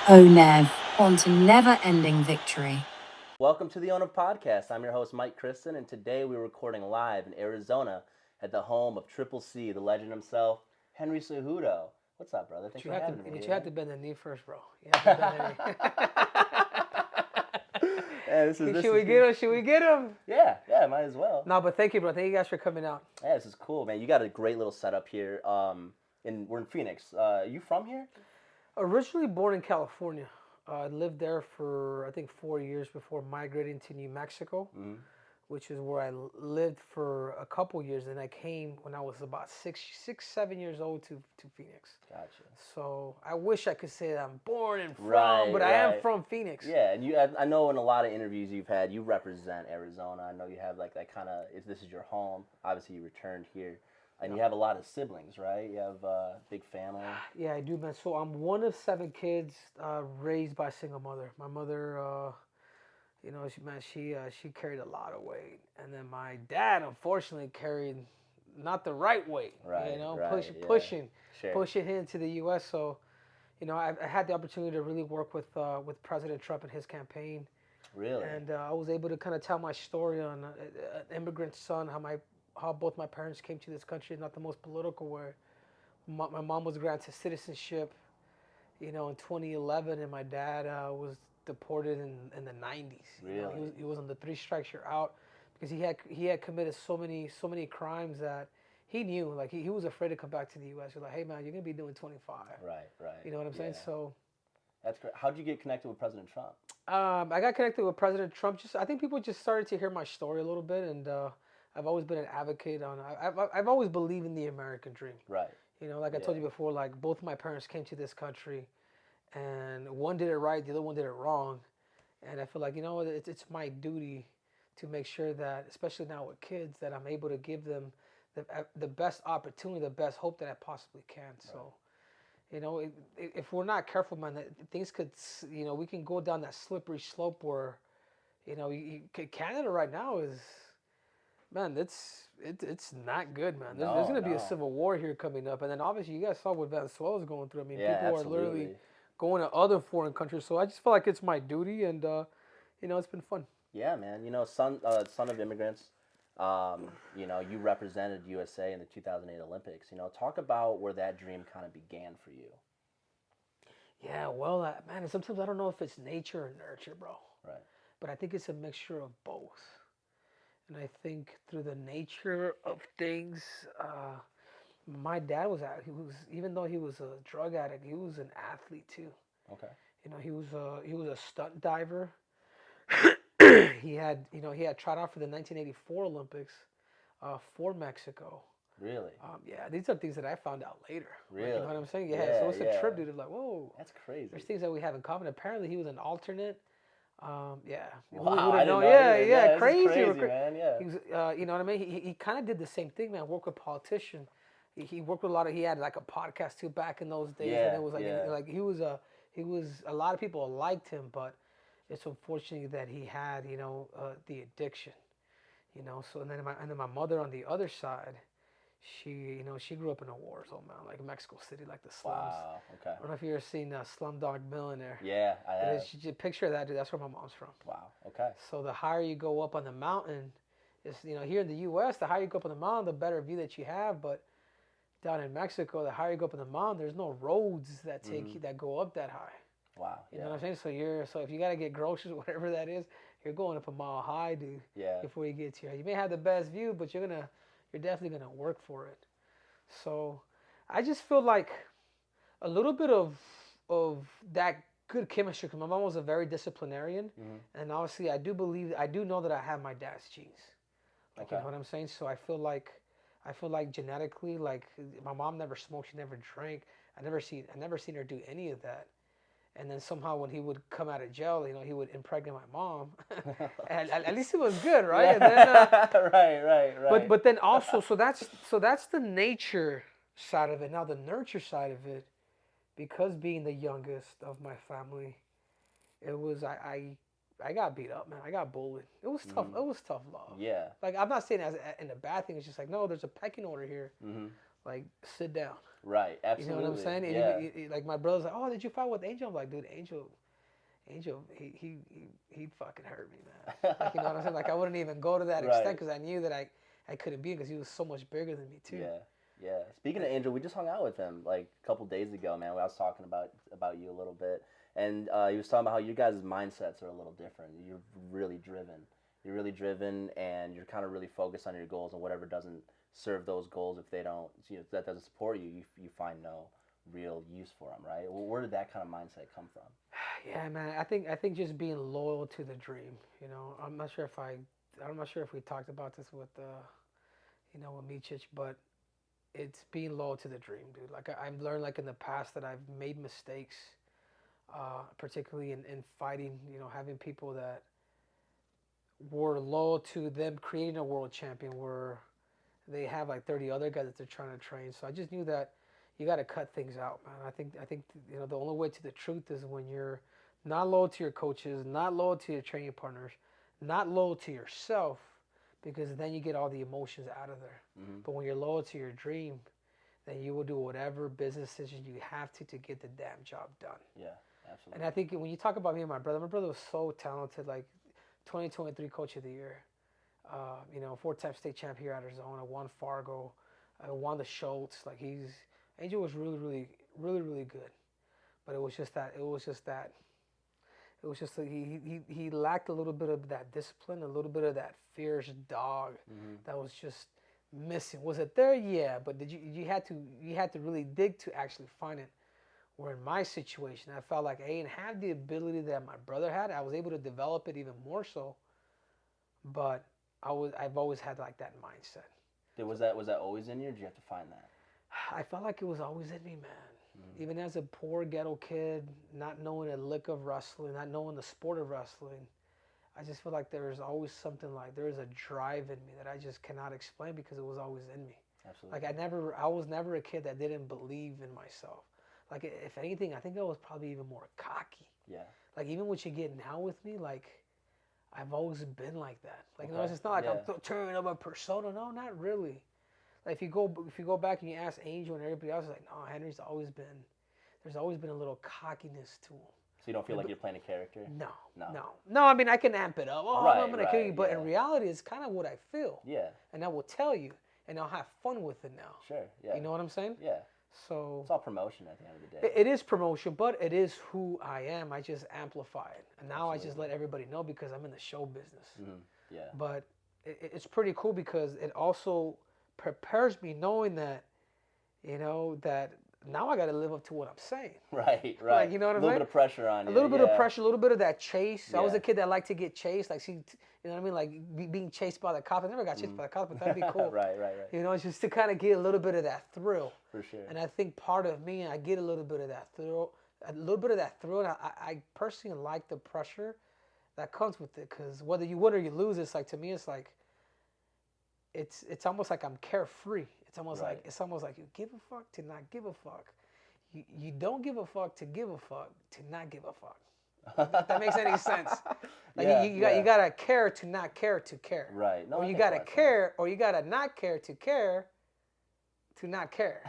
ONEV, on to never-ending victory. Welcome to the ONEV podcast. I'm your host, Mikę Kryzyston, and today we're recording live in Arizona at the home of Triple C, the legend himself, Henry Cejudo. What's up, brother? Thanks for having me. But you have to bend the knee first, bro. You have to bend the knee. Yeah, Should we get him? Should we get him? Yeah, might as well. No, but thank you, bro. Thank you guys for coming out. Yeah, this is cool, man. You got a great little setup here. We're in Phoenix. You from here? Originally born in California. I lived there for, I think, 4 years before migrating to New Mexico, which is where I lived for a couple years. And I came when I was about 7 years old to Phoenix. Gotcha. So I wish I could say that I'm born and from, Right. I am from Phoenix. Yeah, and I know in a lot of interviews you've had, you represent Arizona. I know you have like that kind of, this is your home. Obviously, you returned here. And you have a lot of siblings, right? You have a big family. Yeah, I do, man. So I'm one of 7 kids raised by a single mother. My mother, she carried a lot of weight, and then my dad, unfortunately, carried not the right weight. Right. Pushing him to the U.S. So, I had the opportunity to really work with President Trump and his campaign. Really. And I was able to kind of tell my story on an immigrant son, how both my parents came to this country, not the most political way. My mom was granted citizenship, in 2011, and my dad was deported in the 90s. Really? He was on the 3 strikes you're out because he had committed so many crimes that he knew, like he was afraid to come back to the U.S. He's like, hey man, you're gonna be doing 25. Right. You know what I'm saying? So. That's great. How'd you get connected with President Trump? I got connected with President Trump. I think people just started to hear my story a little bit, and I've always been an advocate on. I've always believed in the American dream. Right. Like I told you before, like both of my parents came to this country, and one did it right, the other one did it wrong, and I feel like it's my duty to make sure that, especially now with kids, that I'm able to give them the best opportunity, the best hope that I possibly can. Right. So, if we're not careful, man, things could, we can go down that slippery slope where, Canada right now is. Man, it's not good, man. There's going to be a civil war here coming up. And then obviously you guys saw what Venezuela's going through. I mean, people are literally going to other foreign countries. So I just feel like it's my duty, and, it's been fun. Yeah, man. Son of immigrants, you represented USA in the 2008 Olympics. Talk about where that dream kind of began for you. Yeah, well, man, sometimes I don't know if it's nature or nurture, bro. Right. But I think it's a mixture of both. And I think through the nature of things, my dad even though he was a drug addict, he was an athlete too. Okay. He was a stunt diver. he had tried out for the 1984 Olympics for Mexico. Really? Yeah, these are things that I found out later. Really? You know what I'm saying? Yeah. So it's a trip, dude. Of like, whoa. That's crazy. There's things that we have in common. Apparently, he was an alternate. Yeah. Wow, I didn't know. Yeah, crazy, man. Yeah. He was, you know what I mean? He kind of did the same thing, man. Worked with politicians. He worked with a lot of. He had like a podcast too back in those days, and it was like he was a lot of people liked him, but it's unfortunate that he had the addiction, So and then my mother on the other side. She grew up in a war zone, man, like Mexico City, like the slums. Wow, okay. I don't know if you've ever seen Slumdog Millionaire. Yeah, I have. Picture that, dude. That's where my mom's from. Wow, okay. So the higher you go up on the mountain, here in the U.S., the higher you go up on the mountain, the better view that you have. But down in Mexico, the higher you go up on the mountain, there's no roads that that go up that high. Wow. You know what I'm saying? So if you gotta get groceries, whatever that is, you're going up a mile high, dude. Yeah. Before you get here, you may have the best view, but you're definitely gonna work for it. So I just feel like a little bit of that good chemistry, because my mom was a very disciplinarian, and obviously I do know that I have my dad's genes. Like, you know what I'm saying? So I feel like genetically, like my mom never smoked, she never drank. I never seen her do any of that. And then somehow when he would come out of jail, he would impregnate my mom. And at least it was good, right? Yeah. And then, right. But then also, so that's the nature side of it. Now the nurture side of it, because being the youngest of my family, it was I got beat up, man. I got bullied. It was tough. It was tough love. Yeah. Like, I'm not saying as in a bad thing. It's just like, no, there's a pecking order here. like sit down. Right. You know Absolutely. what I'm saying? Yeah. Like my brother's like, oh, did you fight with Angel? I'm like, dude, Angel, he fucking hurt me, man. Like, you know what I'm saying? Like, I wouldn't even go to that Right. extent because I knew that I couldn't be because he was so much bigger than me too. Yeah. Yeah. Speaking of Angel, we just hung out with him like a couple days ago, man. I was talking about you a little bit, and he was talking about how you guys' mindsets are a little different. You're really driven. You're really driven, and you're kind of really focused on your goals, and whatever doesn't serve those goals, if they don't, if that doesn't support you, you find no real use for them, right? Well, where did that kind of mindset come from? Yeah, man. I think just being loyal to the dream. You know, I'm not sure if we talked about this with with Mičić, but it's being loyal to the dream, dude. Like I've learned like in the past that I've made mistakes, particularly in fighting. You know, having people that were loyal to them creating a world champion where they have like 30 other guys that they're trying to train. So I just knew that you got to cut things out, man. I think the only way to the truth is when you're not loyal to your coaches, not loyal to your training partners, not loyal to yourself, because then you get all the emotions out of there. Mm-hmm. But when you're loyal to your dream, then you will do whatever business decision you have to get the damn job done. Yeah, absolutely. And I think when you talk about me and my brother was so talented, like 2023 Coach of the Year. 4-time state champ here at Arizona, won Fargo, won the Schultz. Like Angel was really, really, really, really good. But it was just that he lacked a little bit of that discipline, a little bit of that fierce dog that was just missing. Was it there? Yeah, but you had to really dig to actually find it. Where in my situation, I felt like I didn't have the ability that my brother had. I was able to develop it even more so, but I've always had like that mindset. Was that always in you, or did you have to find that? I felt like it was always in me, man. Even as a poor ghetto kid, not knowing a lick of wrestling, not knowing the sport of wrestling, I just feel like there's always something like there's a drive in me that I just cannot explain because it was always in me. Absolutely. Like I was never a kid that didn't believe in myself. Like if anything, I think I was probably even more cocky. Yeah. Like even what you get now with me, like I've always been like that. Like Okay. it's not like I'm turning up a persona. No, not really. Like if you go back and you ask Angel and everybody else, like no, there's always been a little cockiness to him. So you don't feel like you're playing a character? No. I mean, I can amp it up. Oh, right, I'm gonna kill you, but yeah. in reality, it's kind of what I feel. Yeah. And I will tell you, and I'll have fun with it now. Sure. Yeah. You know what I'm saying? Yeah. So it's all promotion at the end of the day. It is promotion, but it is who I am. I just amplify it, and now Absolutely. I just let everybody know because I'm in the show business. Mm-hmm. Yeah. But it's pretty cool because it also prepares me knowing that, that now I got to live up to what I'm saying. Right. Like, you know what I'm saying? A little bit of pressure on you. A little bit of pressure, a little bit of that chase. I was Yeah. a kid that liked to get chased. Like, see, you know what I mean? Like being chased by the cops. I never got chased by the cops, but that'd be cool. Right. Just to kind of get a little bit of that thrill. For sure. And I think part of me, I get a little bit of that thrill. And I personally like the pressure that comes with it. Because whether you win or you lose, it's like, to me, it's like, it's almost like I'm carefree. It's almost like you give a fuck to not give a fuck. You don't give a fuck to give a fuck to not give a fuck. If that makes any sense. Like you gotta care to not care to care. Right. No, or you gotta care, or you gotta not care to not care.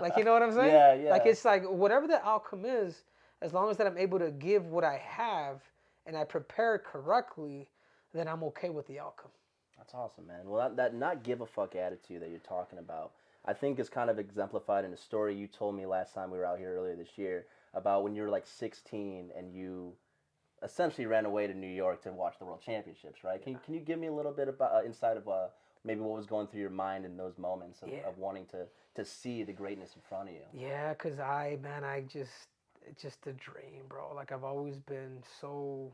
Like, you know what I'm saying? Yeah. Like, it's like whatever the outcome is, as long as that I'm able to give what I have and I prepare correctly, then I'm okay with the outcome. That's awesome, man. Well, that not give a fuck attitude that you're talking about, I think is kind of exemplified in a story you told me last time we were out here earlier this year about when you were like 16 and you essentially ran away to New York to watch the World Championships, right? Can you give me a little bit about insight of maybe what was going through your mind in those moments of wanting to see the greatness in front of you? Yeah, because it's just a dream, bro. Like, I've always been so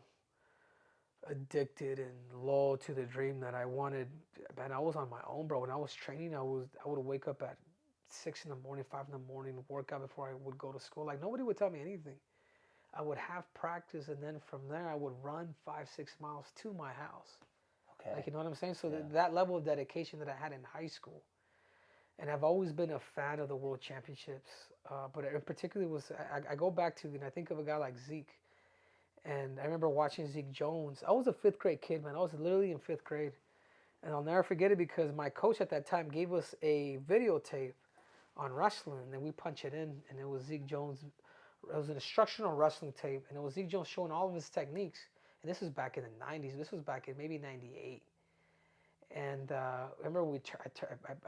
addicted and loyal to the dream that I wanted. Man, I was on my own, bro. When I was training, I would wake up at 6 in the morning, 5 in the morning, work out before I would go to school. Like, nobody would tell me anything. I would have practice, and then from there, I would run 5-6 miles to my house. Okay. Like, you know what I'm saying? So that level of dedication that I had in high school. And I've always been a fan of the World Championships. But in particular, I go back to, and I think of a guy like Zeke. And I remember watching Zeke Jones. I was a 5th grade kid, man. I was literally in 5th grade. And I'll never forget it because my coach at that time gave us a videotape on wrestling, and then we punch it in, and it was Zeke Jones. It was an instructional wrestling tape, and it was Zeke Jones showing all of his techniques. And this was back in the 90s. This was back in maybe 98. And remember,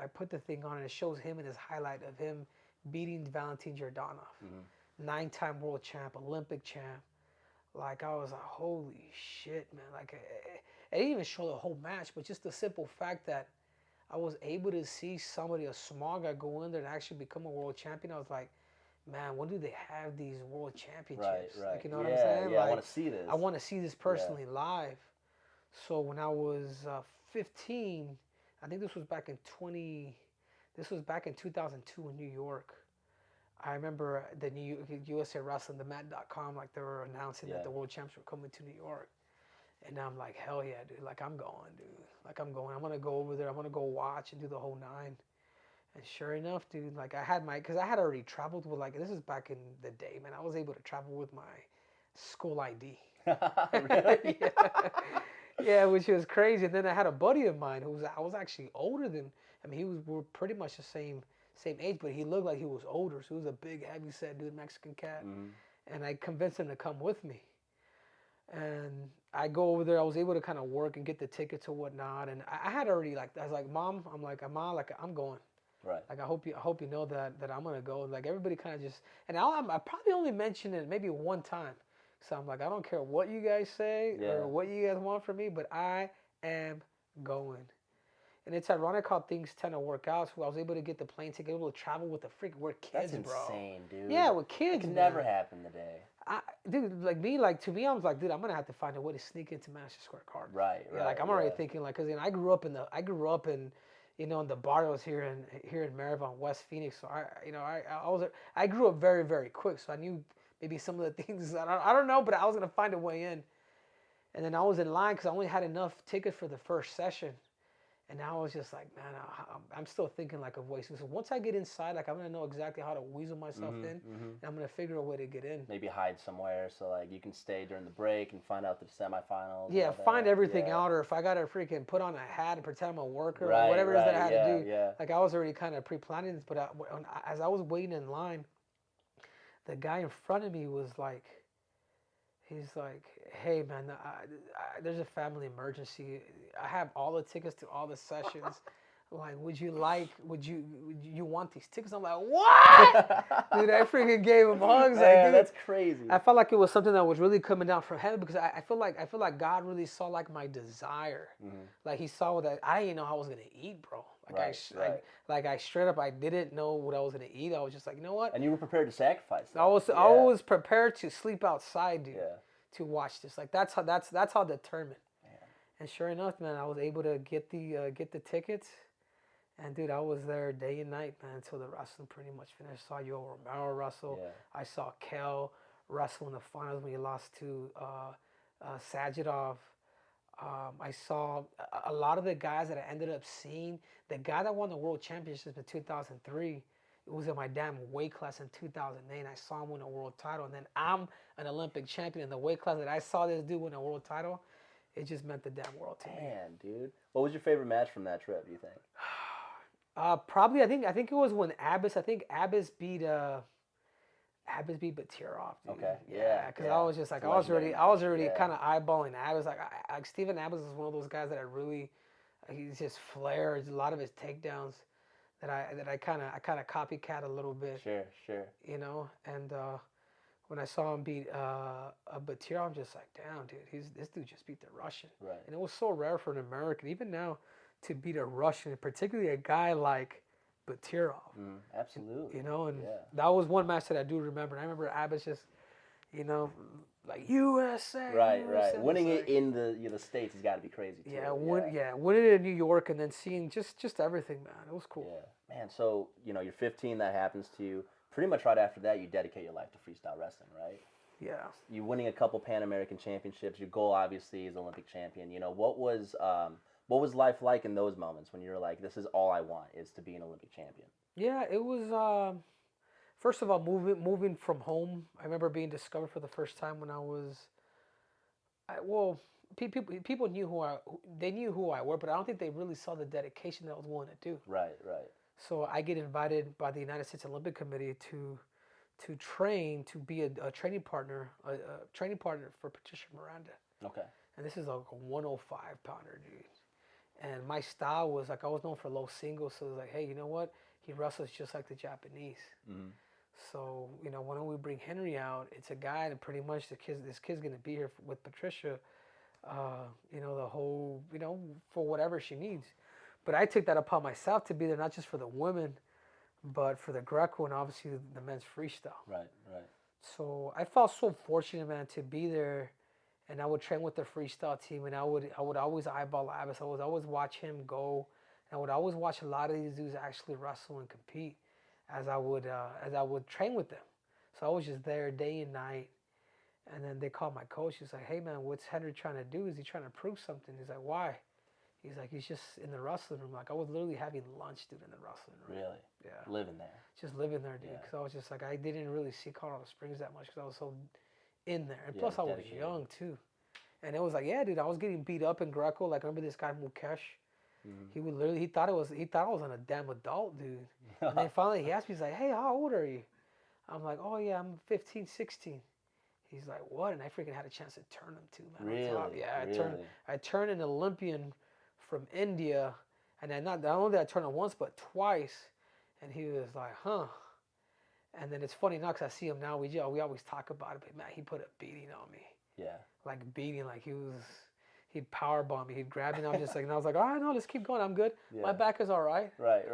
I put the thing on, and it shows him and his highlight of him beating Valentin Jordanov, 9-time world champ, Olympic champ. Like, I was like, holy shit, man. Like, I didn't even show the whole match, but just the simple fact that I was able to see somebody, a small guy, go in there and actually become a world champion. I was like, man, when do they have these world championships? Right. Like, you know what I'm saying? Yeah, like, I want to see this. I want to see this personally live. So when I was 15, I think this was back in 2002 in New York. I remember the new USA Wrestling, the Mat.com, like they were announcing that the world champs were coming to New York. And I'm like, hell yeah, dude. Like, I'm going, dude. Like, I'm going. I'm going to go over there. I'm going to go watch and do the whole 9. And sure enough, dude, like, because I had already traveled with, like, this is back in the day, man. I was able to travel with my school ID. Really? Yeah, which was crazy. And then I had a buddy of mine I was actually older than, we're pretty much the same age, but he looked like he was older. So he was a big, heavy-set dude, Mexican cat. And I convinced him to come with me. And I go over there. I was able to kind of work and get the tickets or whatnot. And I had already, like, I was like, Mom, I'm going. Right. Like, I hope you know that I'm gonna go. Like, everybody kind of just, and I probably only mentioned it maybe one time. So I'm like, I don't care what you guys say or what you guys want from me, but I am going. And it's ironic how things tend to work out. So I was able to get the plane ticket, able to travel with the freaking, we're kids, That's bro. insane, dude. Yeah, with kids, It can man. never happen today. Dude, to me, I was like, dude, I'm gonna have to find a way to sneak into Madison Square Garden. Right. Like, I'm already thinking, like, cause I grew up in in the barrios here in Maryville, West Phoenix. So I grew up very, very quick. So I knew maybe some of the things I don't know, but I was gonna find a way in. And then I was in line because I only had enough tickets for the first session. And I was just like, man, I'm still thinking like of ways. So once I get inside, like, I'm gonna know exactly how to weasel myself in, and I'm gonna figure a way to get in. Maybe hide somewhere so like you can stay during the break and find out the semifinals. Yeah, find everything out, or if I gotta freaking put on a hat and pretend I'm a worker, or whatever it is that I had to do. Yeah. Like, I was already kind of pre-planning this, but as I was waiting in line, the guy in front of me was like, he's like, hey man, there's a family emergency. I have all the tickets to all the sessions. Like, would you want these tickets? I'm like, what? Dude, I freaking gave him hugs. Man, like, dude, that's crazy. I felt like it was something that was really coming down from heaven, because I feel like God really saw like my desire. Like, he saw that I didn't know how I was gonna eat, bro. Like, I straight up, I didn't know what I was gonna eat. I was just like, you know what? And you were prepared to sacrifice that. I was prepared to sleep outside, dude, to watch this. Like, that's how determined. Man. And sure enough, man, I was able to get the tickets. And dude, I was there day and night, man, until the wrestling pretty much finished. I saw Yoel Romero wrestle. Yeah. I saw Kel wrestle in the finals when he lost to Cejudo. I saw a lot of the guys that I ended up seeing. The guy that won the world championship in 2003, it was in my damn weight class in 2008. I saw him win a world title, and then I'm an Olympic champion in the weight class that I saw this dude win a world title. It just meant the damn world to me. Man, dude. What was your favorite match from that trip, do you think? Probably, I think it was when Abbas beat Batirov. Dude. Okay. Yeah, because I was just like, I was already kind of eyeballing Abbas. Like Stephen Abbas is one of those guys that I really, he's just flares. A lot of his takedowns that I kind of copycat a little bit. Sure. You know, and when I saw him beat Batirov, I'm just like, damn, dude, this dude just beat the Russian. Right. And it was so rare for an American, even now, to beat a Russian, particularly a guy like Batirov. Absolutely. You know, and that was one match that I do remember. And I remember Abbas just, you know, like, USA. Right. USA. Winning it in the States has got to be crazy too. Winning it in New York and then seeing just everything, man. It was cool. Yeah, man. So, you're 15, that happens to you. Pretty much right after that, you dedicate your life to freestyle wrestling, right? Yeah. You're winning a couple Pan American championships. Your goal, obviously, is Olympic champion. What was life like in those moments when you're like, this is all I want, is to be an Olympic champion? Yeah, it was, first of all, moving from home. I remember being discovered for the first time when I was, people knew who I were, but I don't think they really saw the dedication that I was willing to do. Right. So I get invited by the United States Olympic Committee to train to be a training partner for Patricia Miranda. Okay. And this is like a 105 pounder, dude. And my style was like I was known for low singles, so it was like, hey, you know what? He wrestles just like the Japanese. Mm-hmm. So why don't we bring Henry out? It's a guy that pretty much this kid's gonna be here with Patricia. The whole for whatever she needs. But I took that upon myself to be there not just for the women, but for the Greco and obviously the men's freestyle. Right. So I felt so fortunate, man, to be there. And I would train with the freestyle team, and I would always eyeball Abbas. I would always watch him go, and I would always watch a lot of these dudes actually wrestle and compete, as I would train with them. So I was just there day and night, and then they called my coach. He's like, "Hey man, what's Henry trying to do? Is he trying to prove something?" He's like, "Why?" He's like, "He's just in the wrestling room." Like I was literally having lunch, dude, in the wrestling room. Really? Yeah. Living there. Just living there, dude. Because I was just like, I didn't really see Colorado Springs that much because I was so in there, and plus I was young too. And it was like, yeah, dude, I was getting beat up in Greco. Like, I remember this guy Mukesh. Mm-hmm. He thought I was on a damn adult, dude. And then finally he asked me, he's like, hey, how old are you? I'm like, oh yeah, I'm 15, 16. He's like, what? And I freaking had a chance to turn him too, man. Really? Yeah, I turned an Olympian from India, and then not only did I turn him once, but twice. And he was like, huh. And then it's funny now because I see him now. We always talk about it, but man, he put a beating on me. Yeah. Like beating, like he'd powerbomb me, he'd grab me, and I'm just like, and I was like, all right, no, let's keep going, I'm good. Yeah. My back is all right. Right.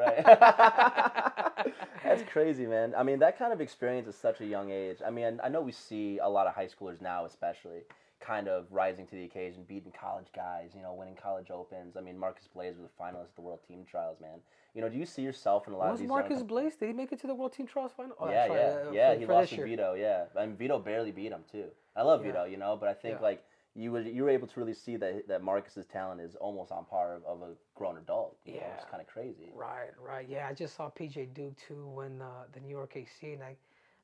That's crazy, man. I mean, that kind of experience at such a young age. I mean, I know we see a lot of high schoolers now, especially, kind of rising to the occasion, beating college guys, winning college opens. I mean, Marcus Blaze was a finalist at the World Team Trials, man. Do you see yourself in a lot of these? Was Marcus Blaze? Did he make it to the World Team Trials final? Oh, yeah. He lost to Vito. Yeah, I mean, Vito barely beat him too. I love Vito, but I think like you were able to really see that Marcus's talent is almost on par of a grown adult. It's kind of crazy. Right. Yeah, I just saw PJ Duke too win the New York AC, and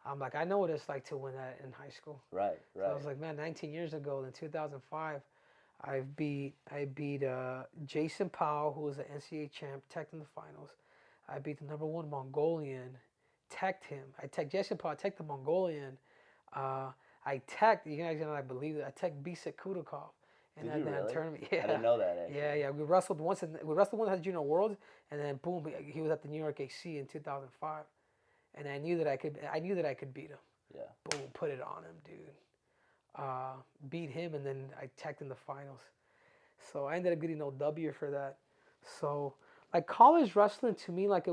I'm like, I know what it's like to win that in high school. Right. So I was like, man, 19 years ago in 2005. I beat Jason Powell, who was the NCAA champ, teched in the finals. I beat the #1 Mongolian, teched him. I teched Jason Powell, I teched the Mongolian. I teched, you guys I believe it, I teched Mikę Kryzyston in that really? tournament. Yeah. I didn't know that. Actually. Yeah. We wrestled once at the Junior Worlds, and then boom, he was at the New York AC in 2005, and I knew that I could beat him. Yeah. Boom, put it on him, dude. Beat him, and then I teched in the finals. So I ended up getting no W for that. So like college wrestling to me, like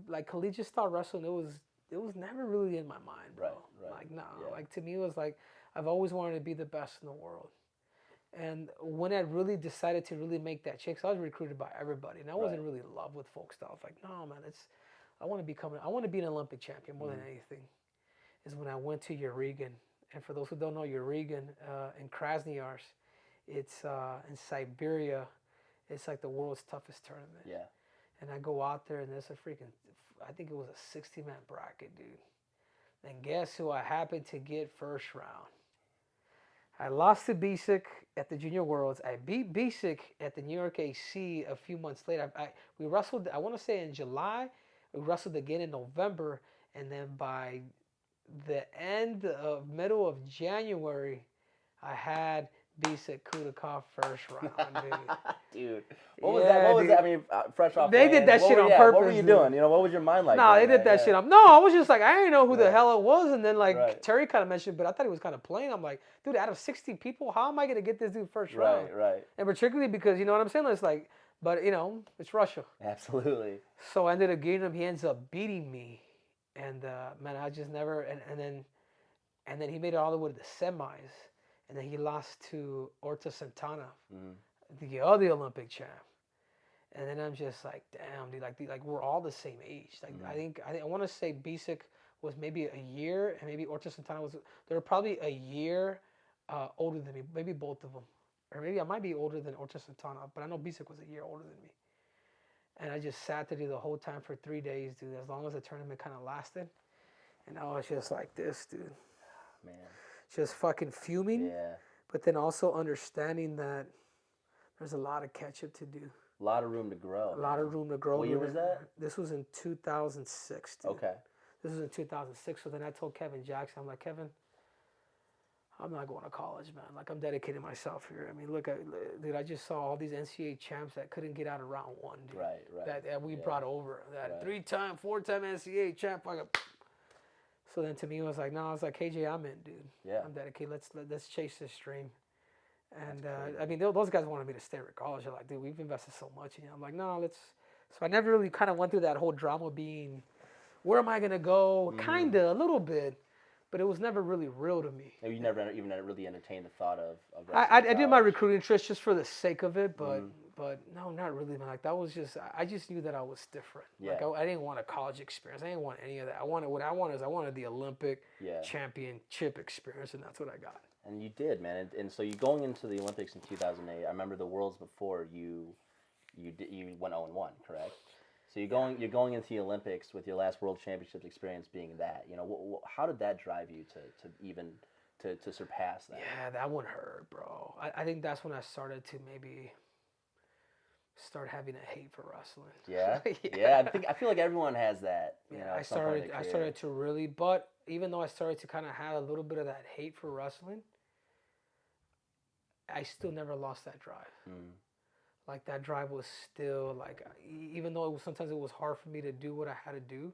like collegiate style wrestling, it was never really in my mind, bro. Right. Like like to me it was like I've always wanted to be the best in the world. And when I really decided to really make that change, I was recruited by everybody, and I wasn't really in love with folk style. I was like, no, man, I want to be an Olympic champion more than anything. Is when I went to Urigan. And for those who don't know, Urigan in Krasnoyarsk, it's in Siberia. It's like the world's toughest tournament. Yeah. And I go out there, and there's I think it was a 60-man bracket, dude. And guess who I happened to get first round? I lost to Bisic at the Junior Worlds. I beat Bisic at the New York AC a few months later. We wrestled, I want to say in July. We wrestled again in November. And then by the middle of January, I had Mikę Kryzyston first round, dude. What was that? What was that? I mean, fresh off. They did that shit on purpose. What were you doing? What was your mind like? No, they did that shit. No, I was just like, I didn't know who the hell it was. And then Terry kind of mentioned, but I thought he was kind of playing. I'm like, dude, out of 60 people, how am I going to get this dude first round? Right. And particularly because, you know what I'm saying? It's like, but it's Russia. Absolutely. So I ended up getting him. He ends up beating me. And man, I just never, and then he made it all the way to the semis. And then he lost to Orta Santana, the other Olympic champ. And then I'm just like, damn, dude, like we're all the same age. Like I want to say Bisic was maybe a year, and maybe Orta Santana they were probably a year older than me, maybe both of them, or maybe I might be older than Orta Santana, but I know Bisic was a year older than me. And I just sat there the whole time for 3 days, dude, as long as the tournament kind of lasted. And I was just like this, dude. Man. Just fucking fuming. Yeah. But then also understanding that there's a lot of catch-up to do. A lot of room to grow. A lot of room to grow. What year was that? This was in 2006, dude. Okay. This was in 2006. So then I told Kevin Jackson, I'm like, Kevin, I'm not going to college, man. Like, I'm dedicating myself here. I mean, look, dude, I just saw all these NCAA champs that couldn't get out of round one, dude. Right. That we brought over. That Right. 3-time, 4-time NCAA champ. So then to me, it was like, no, I was like, KJ, I'm in, dude. Yeah. I'm dedicated. Let's chase this dream. And I mean, those guys wanted me to stay at college. They're like, dude, we've invested so much in you. I'm like, no, let's. So I never really kind of went through that whole drama being, where am I going to go? Kind of, a little bit. But it was never really real to me. You never even really entertained the thought of I did my recruiting trips just for the sake of it, but no, not really, man. Like, that was just, I just knew that I was different. Yeah. Like, I didn't want a college experience. I didn't want any of that. I wanted the Olympic championship experience, and that's what I got. And you did, man. And so you going into the Olympics in 2008. I remember the Worlds before you went 0-1, correct? So you're going into the Olympics with your last World Championships experience being that. You know, how did that drive you to even surpass that? Yeah, that one hurt, bro. I think that's when I started to maybe start having a hate for wrestling. Yeah, yeah. I feel like everyone has that. You know, I started to really, but even though I started to kind of have a little bit of that hate for wrestling, I still never lost that drive. Like, that drive was still, like, even though sometimes it was hard for me to do what I had to do,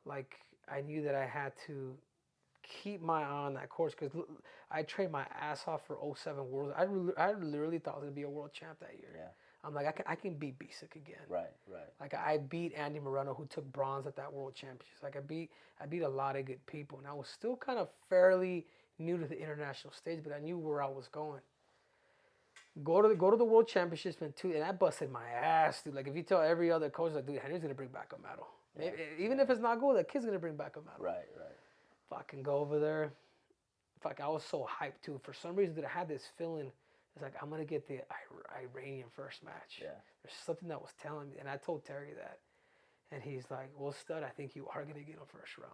like, I knew that I had to keep my eye on that course, because I trained my ass off for 07 Worlds. I literally thought I was going to be a world champ that year. Yeah. I'm like, I can beat Bisic again. Right. Like, I beat Andy Moreno, who took bronze at that World Championships. Like, I beat a lot of good people, and I was still kind of fairly new to the international stage, but I knew where I was going. Go to the World Championships and I busted my ass, dude. Like, if you tell every other coach, like, dude, Henry's gonna bring back a medal. Yeah. Even if it's not gold, that kid's gonna bring back a medal. Right. Fucking go over there. Fuck, I was so hyped too. For some reason, that I had this feeling. It's like, I'm gonna get the Iranian first match. Yeah. There's something that was telling me, and I told Terry that, and he's like, "Well, stud, I think you are gonna get him first round."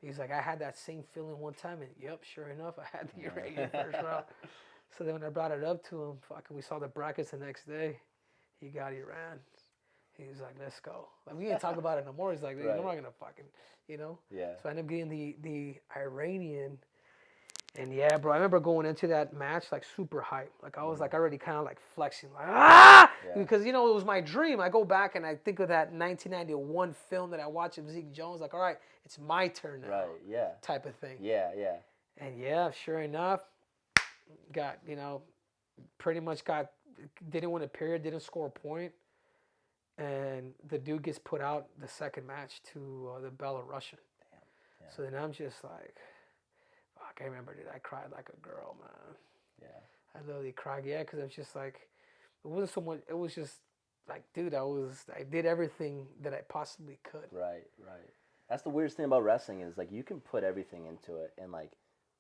He's like, "I had that same feeling one time, and yep, sure enough, I had the Iranian first round." So then when I brought it up to him, fucking, we saw the brackets the next day. He got Iran. He was like, let's go. Like, we didn't talk about it no more. He's like, I'm not going to fucking, you know? Yeah. So I ended up getting the Iranian. And yeah, bro, I remember going into that match, like, super hyped. Like, I was, like, already kind of, like, flexing. Like, ah! Yeah. Because, you know, it was my dream. I go back and I think of that 1991 film that I watched of Zeke Jones. Like, all right, it's my turn now. Right, yeah. Type of thing. Yeah. And yeah, sure enough, got, you know, didn't win a period, didn't score a point. And the dude gets put out the second match to the Belarusian. Damn. Yeah. So then I'm just like, fuck, I remember, dude, I cried like a girl, man. Yeah. I literally cried, because it was just like, it wasn't so much, it was just like, dude, I did everything that I possibly could. Right. That's the weirdest thing about wrestling is, like, you can put everything into it and, like,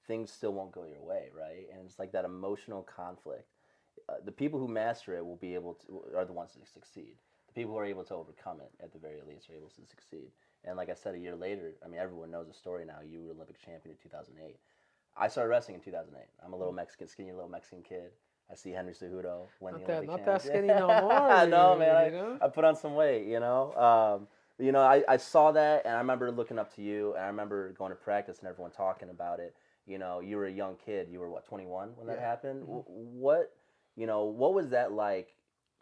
things still won't go your way, right? And it's like that emotional conflict. The people who master it are the ones that succeed. The people who are able to overcome it, at the very least, are able to succeed. And like I said, a year later, I mean, everyone knows the story now. You were Olympic champion in 2008. I started wrestling in 2008. I'm a little skinny little Mexican kid. I see Henry Cejudo win the Olympic championship. Not that skinny no more. I know, man. You know? I put on some weight, you know. I saw that, and I remember looking up to you, and I remember going to practice and everyone talking about it. You know, you were a young kid. You were, 21 when that happened? Mm-hmm. What was that like?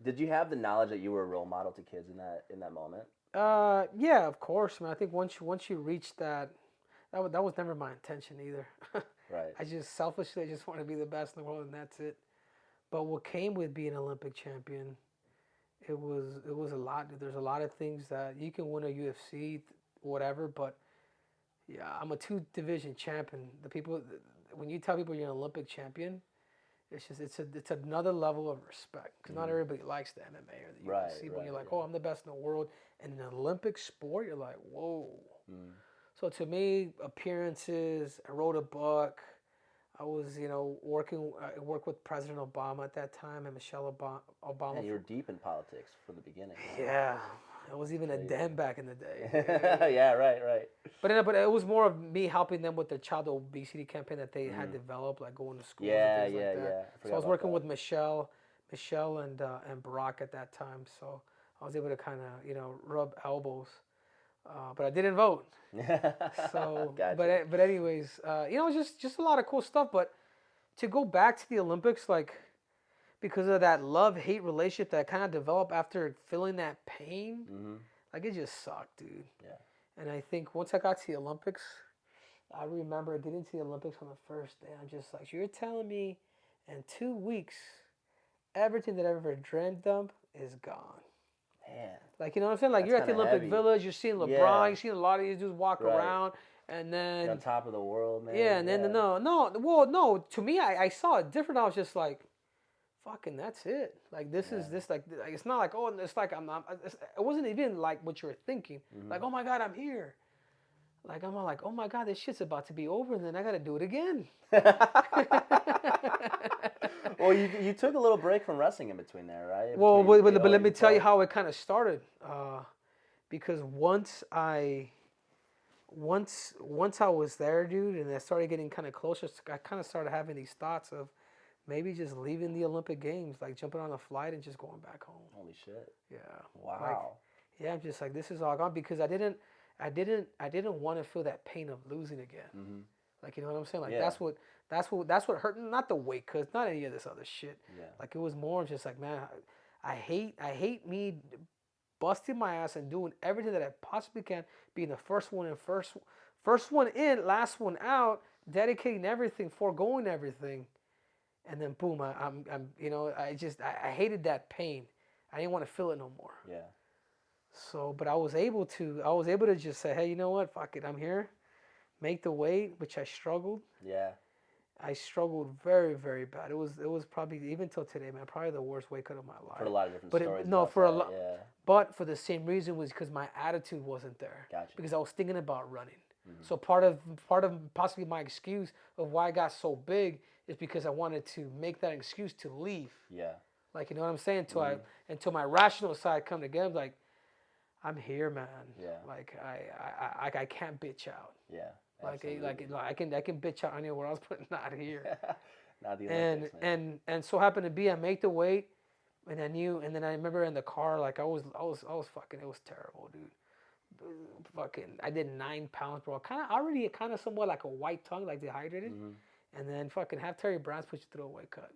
Did you have the knowledge that you were a role model to kids in that moment? Yeah, of course. I mean, I think once you reach that was never my intention either. Right. I just wanted to be the best in the world, and that's it. But what came with being an Olympic champion, it was a lot. There's a lot of things that you can win a UFC, whatever, but yeah, I'm a 2-division champion. When you tell people you're an Olympic champion, it's another level of respect, because not everybody likes the MMA or the UFC. When you're like, oh, I'm the best in the world, and in an Olympic sport, you're like, whoa. So to me, appearances. I wrote a book. I was, I worked with President Obama at that time and Michelle Obama. And you were deep in politics from the beginning. Yeah. I was even a dem back in the day. Yeah, right. But it was more of me helping them with their child obesity campaign that they had developed, like going to schools and things like that. So I was working with Michelle Michelle and Barack at that time. So I was able to kind of rub elbows, but I didn't vote. So, Gotcha. but anyways, just a lot of cool stuff. But to go back to the Olympics, like because of that love-hate relationship that kind of developed after feeling that pain, like it just sucked, dude. Yeah. And I think once I got to the Olympics, I remember getting to the Olympics on the first day. I'm just like, you're telling me in 2 weeks, everything that I've ever dreamed of is gone. Man. Like, you know what I'm saying? Like, That's you're at the kinda Olympic heavy. Village, you're seeing LeBron, Yeah. you're seeing a lot of these dudes walk Right. around, and then You're on top of the world, man. yeah, and then no. To me, I saw it different. I was just like, fucking, that's it. Like this is this like it's not like, oh, it's like I'm not. It wasn't even like what you were thinking. Like, oh my god, I'm here. Like I'm all like, oh my god, this shit's about to be over, and then I got to do it again. Well, you took a little break from wrestling in between there, right? Well, Between, but let me you tell you fought- how it kind of started. Because once I was there, dude, and I started getting kind of closer, I kind of started having these thoughts of maybe just leaving the Olympic Games, like jumping on a flight and just going back home. Holy shit! Yeah. Wow. Like, yeah, I'm just like, this is all gone because I didn't want to feel that pain of losing again. Like, you know what I'm saying? Like Yeah. that's what hurt. Not the weight, cause not any of this other shit. Yeah. Like it was more just like, man, I hate me busting my ass and doing everything that I possibly can, being the first one in, last one out, dedicating everything, foregoing everything, and then boom, I'm I hated that pain. I didn't want to feel it no more. Yeah. So, but I was able to just say, hey, you know what, fuck it, I'm here, make the weight, which I struggled. Yeah. I struggled very, very bad. It was probably even till today, man, probably the worst weight cut of my life. For a lot of different But stories. no, about for a that, lot. Yeah. But for the same reason was because my attitude wasn't there. Gotcha. Because I was thinking about running. So part of possibly my excuse of why I got so big is because I wanted to make that excuse to leave. Yeah. Like, you know what I'm saying? Until my rational side come together, like, I'm here, man. Yeah. Like I can't bitch out. Yeah. Like Absolutely. I can bitch out anywhere else, but not here. Not the Olympics, man. And so happened to be I make the weight, and then I remember in the car, like I was fucking, it was terrible, dude. Fucking, I did 9 pounds, bro. Already somewhat like a white tongue, like dehydrated. And then fucking have Terry Brands put you through a weight cut.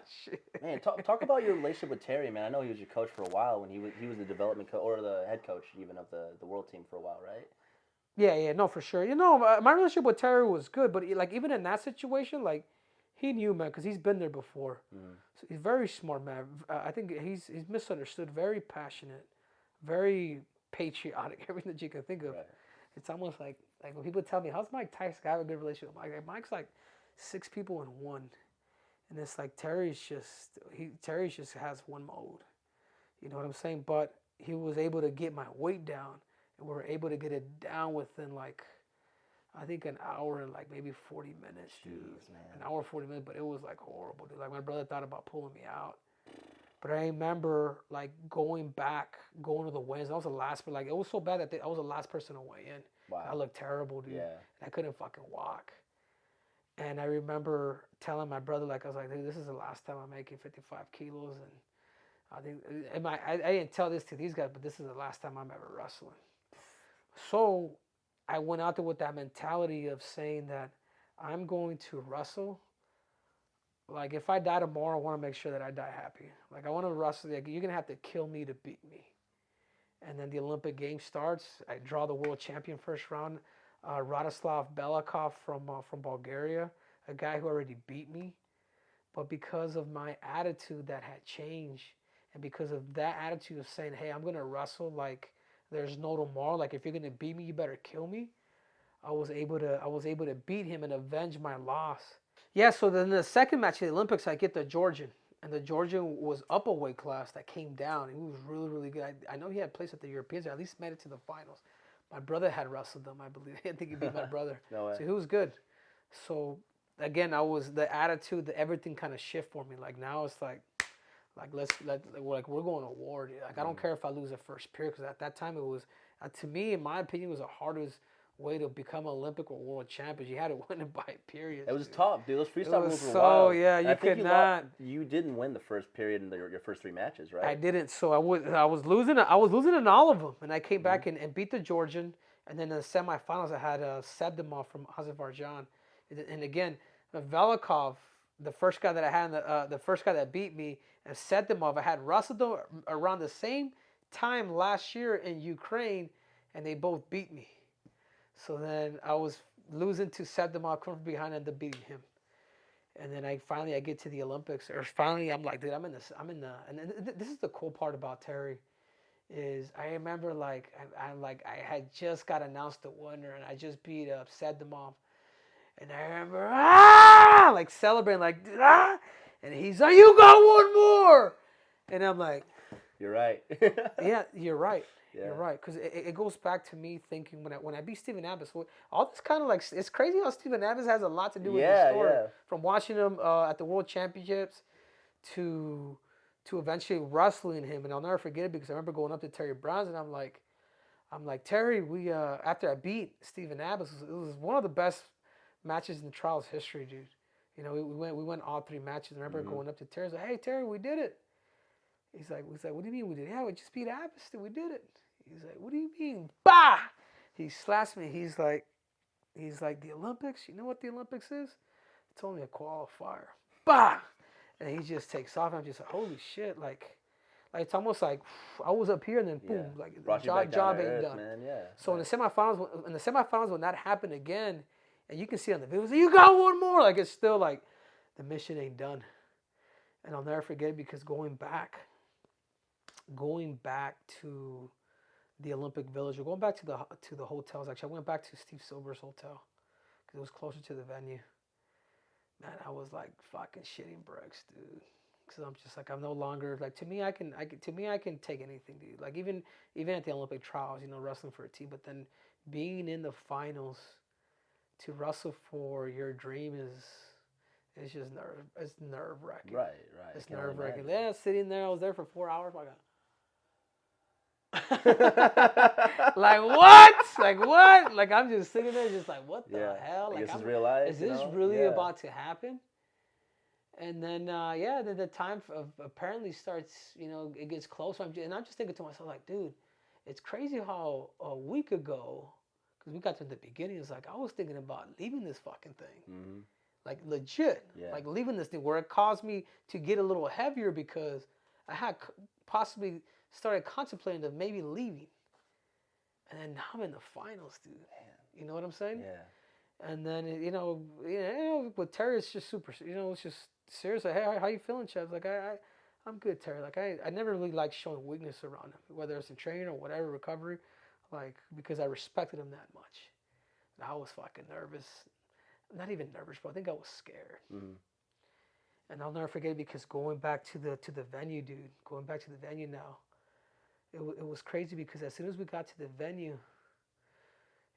Shit. Man, talk about your relationship with Terry, man. I know he was your coach for a while when he was the development coach or the head coach even of the world team for a while, right? Yeah, no, for sure. My relationship with Terry was good, but like even in that situation, like he knew, man, because he's been there before. So he's very smart, man. I think he's misunderstood, very passionate, very patriotic, everything that you can think of. Right. It's almost like when people tell me, how's Mike Tyson? I have a good relationship with Mike. Like, Mike's like 6 people in one. And it's like Terry's just has one mode. You know what I'm saying? But he was able to get my weight down, and we were able to get it down within like, I think an hour and like maybe 40 minutes, dude. Jeez, man. An hour 40 minutes, but it was like horrible, dude. Like my brother thought about pulling me out. But I remember like going to the weigh-ins. I was the last, but like it was so bad that I was the last person to weigh in. Wow. I looked terrible, dude. Yeah. And I couldn't fucking walk. And I remember telling my brother, like, I was like, dude, this is the last time I'm making 55 kilos. And I think, I didn't tell this to these guys, but this is the last time I'm ever wrestling. So I went out there with that mentality of saying that I'm going to wrestle. Like, if I die tomorrow, I want to make sure that I die happy. Like, I want to wrestle. Like, you're going to have to kill me to beat me. And then the Olympic Games starts. I draw the world champion first round. Radoslav Belikov from Bulgaria, a guy who already beat me. But because of my attitude that had changed, and because of that attitude of saying, hey, I'm going to wrestle like there's no tomorrow. Like, if you're going to beat me, you better kill me. I was able to beat him and avenge my loss. Yeah, so then the second match of the Olympics, I get the Georgian. And the Georgian was up a weight class that came down. He was really, really good. I know he had placed at the Europeans, or at least made it to the finals. My brother had wrestled them, I believe. I think he beat my brother. No way. So he was good. So again, the attitude, everything kind of shift for me. Like now it's like we're going to war. Dude. Like I don't care if I lose the first period, because at that time it was, to me, in my opinion, it was the hardest way to become Olympic or world champions. You had to win it by periods. It was dude. tough, dude. Those It freestyle was moves were so wild. yeah. And You I think could not. You didn't win the first period in your first 3 matches, right? I didn't. So I was losing. I was losing in all of them, and I came back and beat the Georgian. And then in the semifinals, I had Sebdimov from Azerbaijan. And again, Velikov, the first guy that I had, the first guy that beat me, and Sebdimov, I had wrestled them around the same time last year in Ukraine, and they both beat me. So then I was losing to Sebdimov, coming from behind, and then beating him. And then I get to the Olympics, or finally I'm like, dude, I'm in the, and this is the cool part about Terry. Is I remember I had just got announced the winner and I just beat up Sedimov, and I remember like celebrating and he's like, you got one more, and I'm like, you're right. yeah, you're right. Yeah. You're right, because it goes back to me thinking when I beat Stephen Abbas, all this kind of like, it's crazy how Stephen Abbas has a lot to do with the story. Yeah. From watching him at the World Championships to eventually wrestling him, and I'll never forget it because I remember going up to Terry Browns and I'm like Terry, we after I beat Stephen Abbas, it was one of the best matches in the trials history, dude. You know, we went all 3 matches. I remember going up to Terry, like, hey Terry, we did it. He's like, what do you mean we did it? Yeah, we just beat Abbas, dude, we did it. He's like, what do you mean? Bah! He slaps me. He's like, the Olympics. You know what the Olympics is? It's only a qualifier. Bah! And he just takes off. And I'm just like, holy shit! Like it's almost like I was up here and then boom, like job ain't done. Man. Yeah. So in the semifinals, when that happened again, and you can see on the video, you got one more. Like it's still like the mission ain't done. And I'll never forget it because going back to the Olympic Village, or going back to the hotels. Actually, I went back to Steve Silver's hotel because it was closer to the venue. Man, I was like fucking shitting bricks, dude. Because I'm just like, I'm no longer like, to me I can take anything, dude. Like even at the Olympic trials, you know, wrestling for a team, but then being in the finals to wrestle for your dream is just nerve wracking. Right. It's nerve wracking. Yeah, sitting there, I was there for 4 hours. Like what? Like I'm just sitting there, just like, what the hell? Like, this is real life. Is this really about to happen? And then, then the time apparently starts. You know, it gets closer. And I'm just thinking to myself, like, dude, it's crazy how a week ago, because we got to the beginning, it's like I was thinking about leaving this fucking thing. Mm-hmm. Like legit, like leaving this thing, where it caused me to get a little heavier because I had possibly started contemplating of maybe leaving. And then now I'm in the finals, dude. Man. You know what I'm saying? Yeah. And then, you know, with Terry, it's just super, you know, it's just serious. Like, hey, how you feeling, Chev? Like, I'm good, Terry. Like, I never really liked showing weakness around him, whether it's in training or whatever, recovery, like, because I respected him that much. And I was fucking nervous. Not even nervous, but I think I was scared. Mm-hmm. And I'll never forget it because going back to the venue, dude, now, it was crazy because as soon as we got to the venue,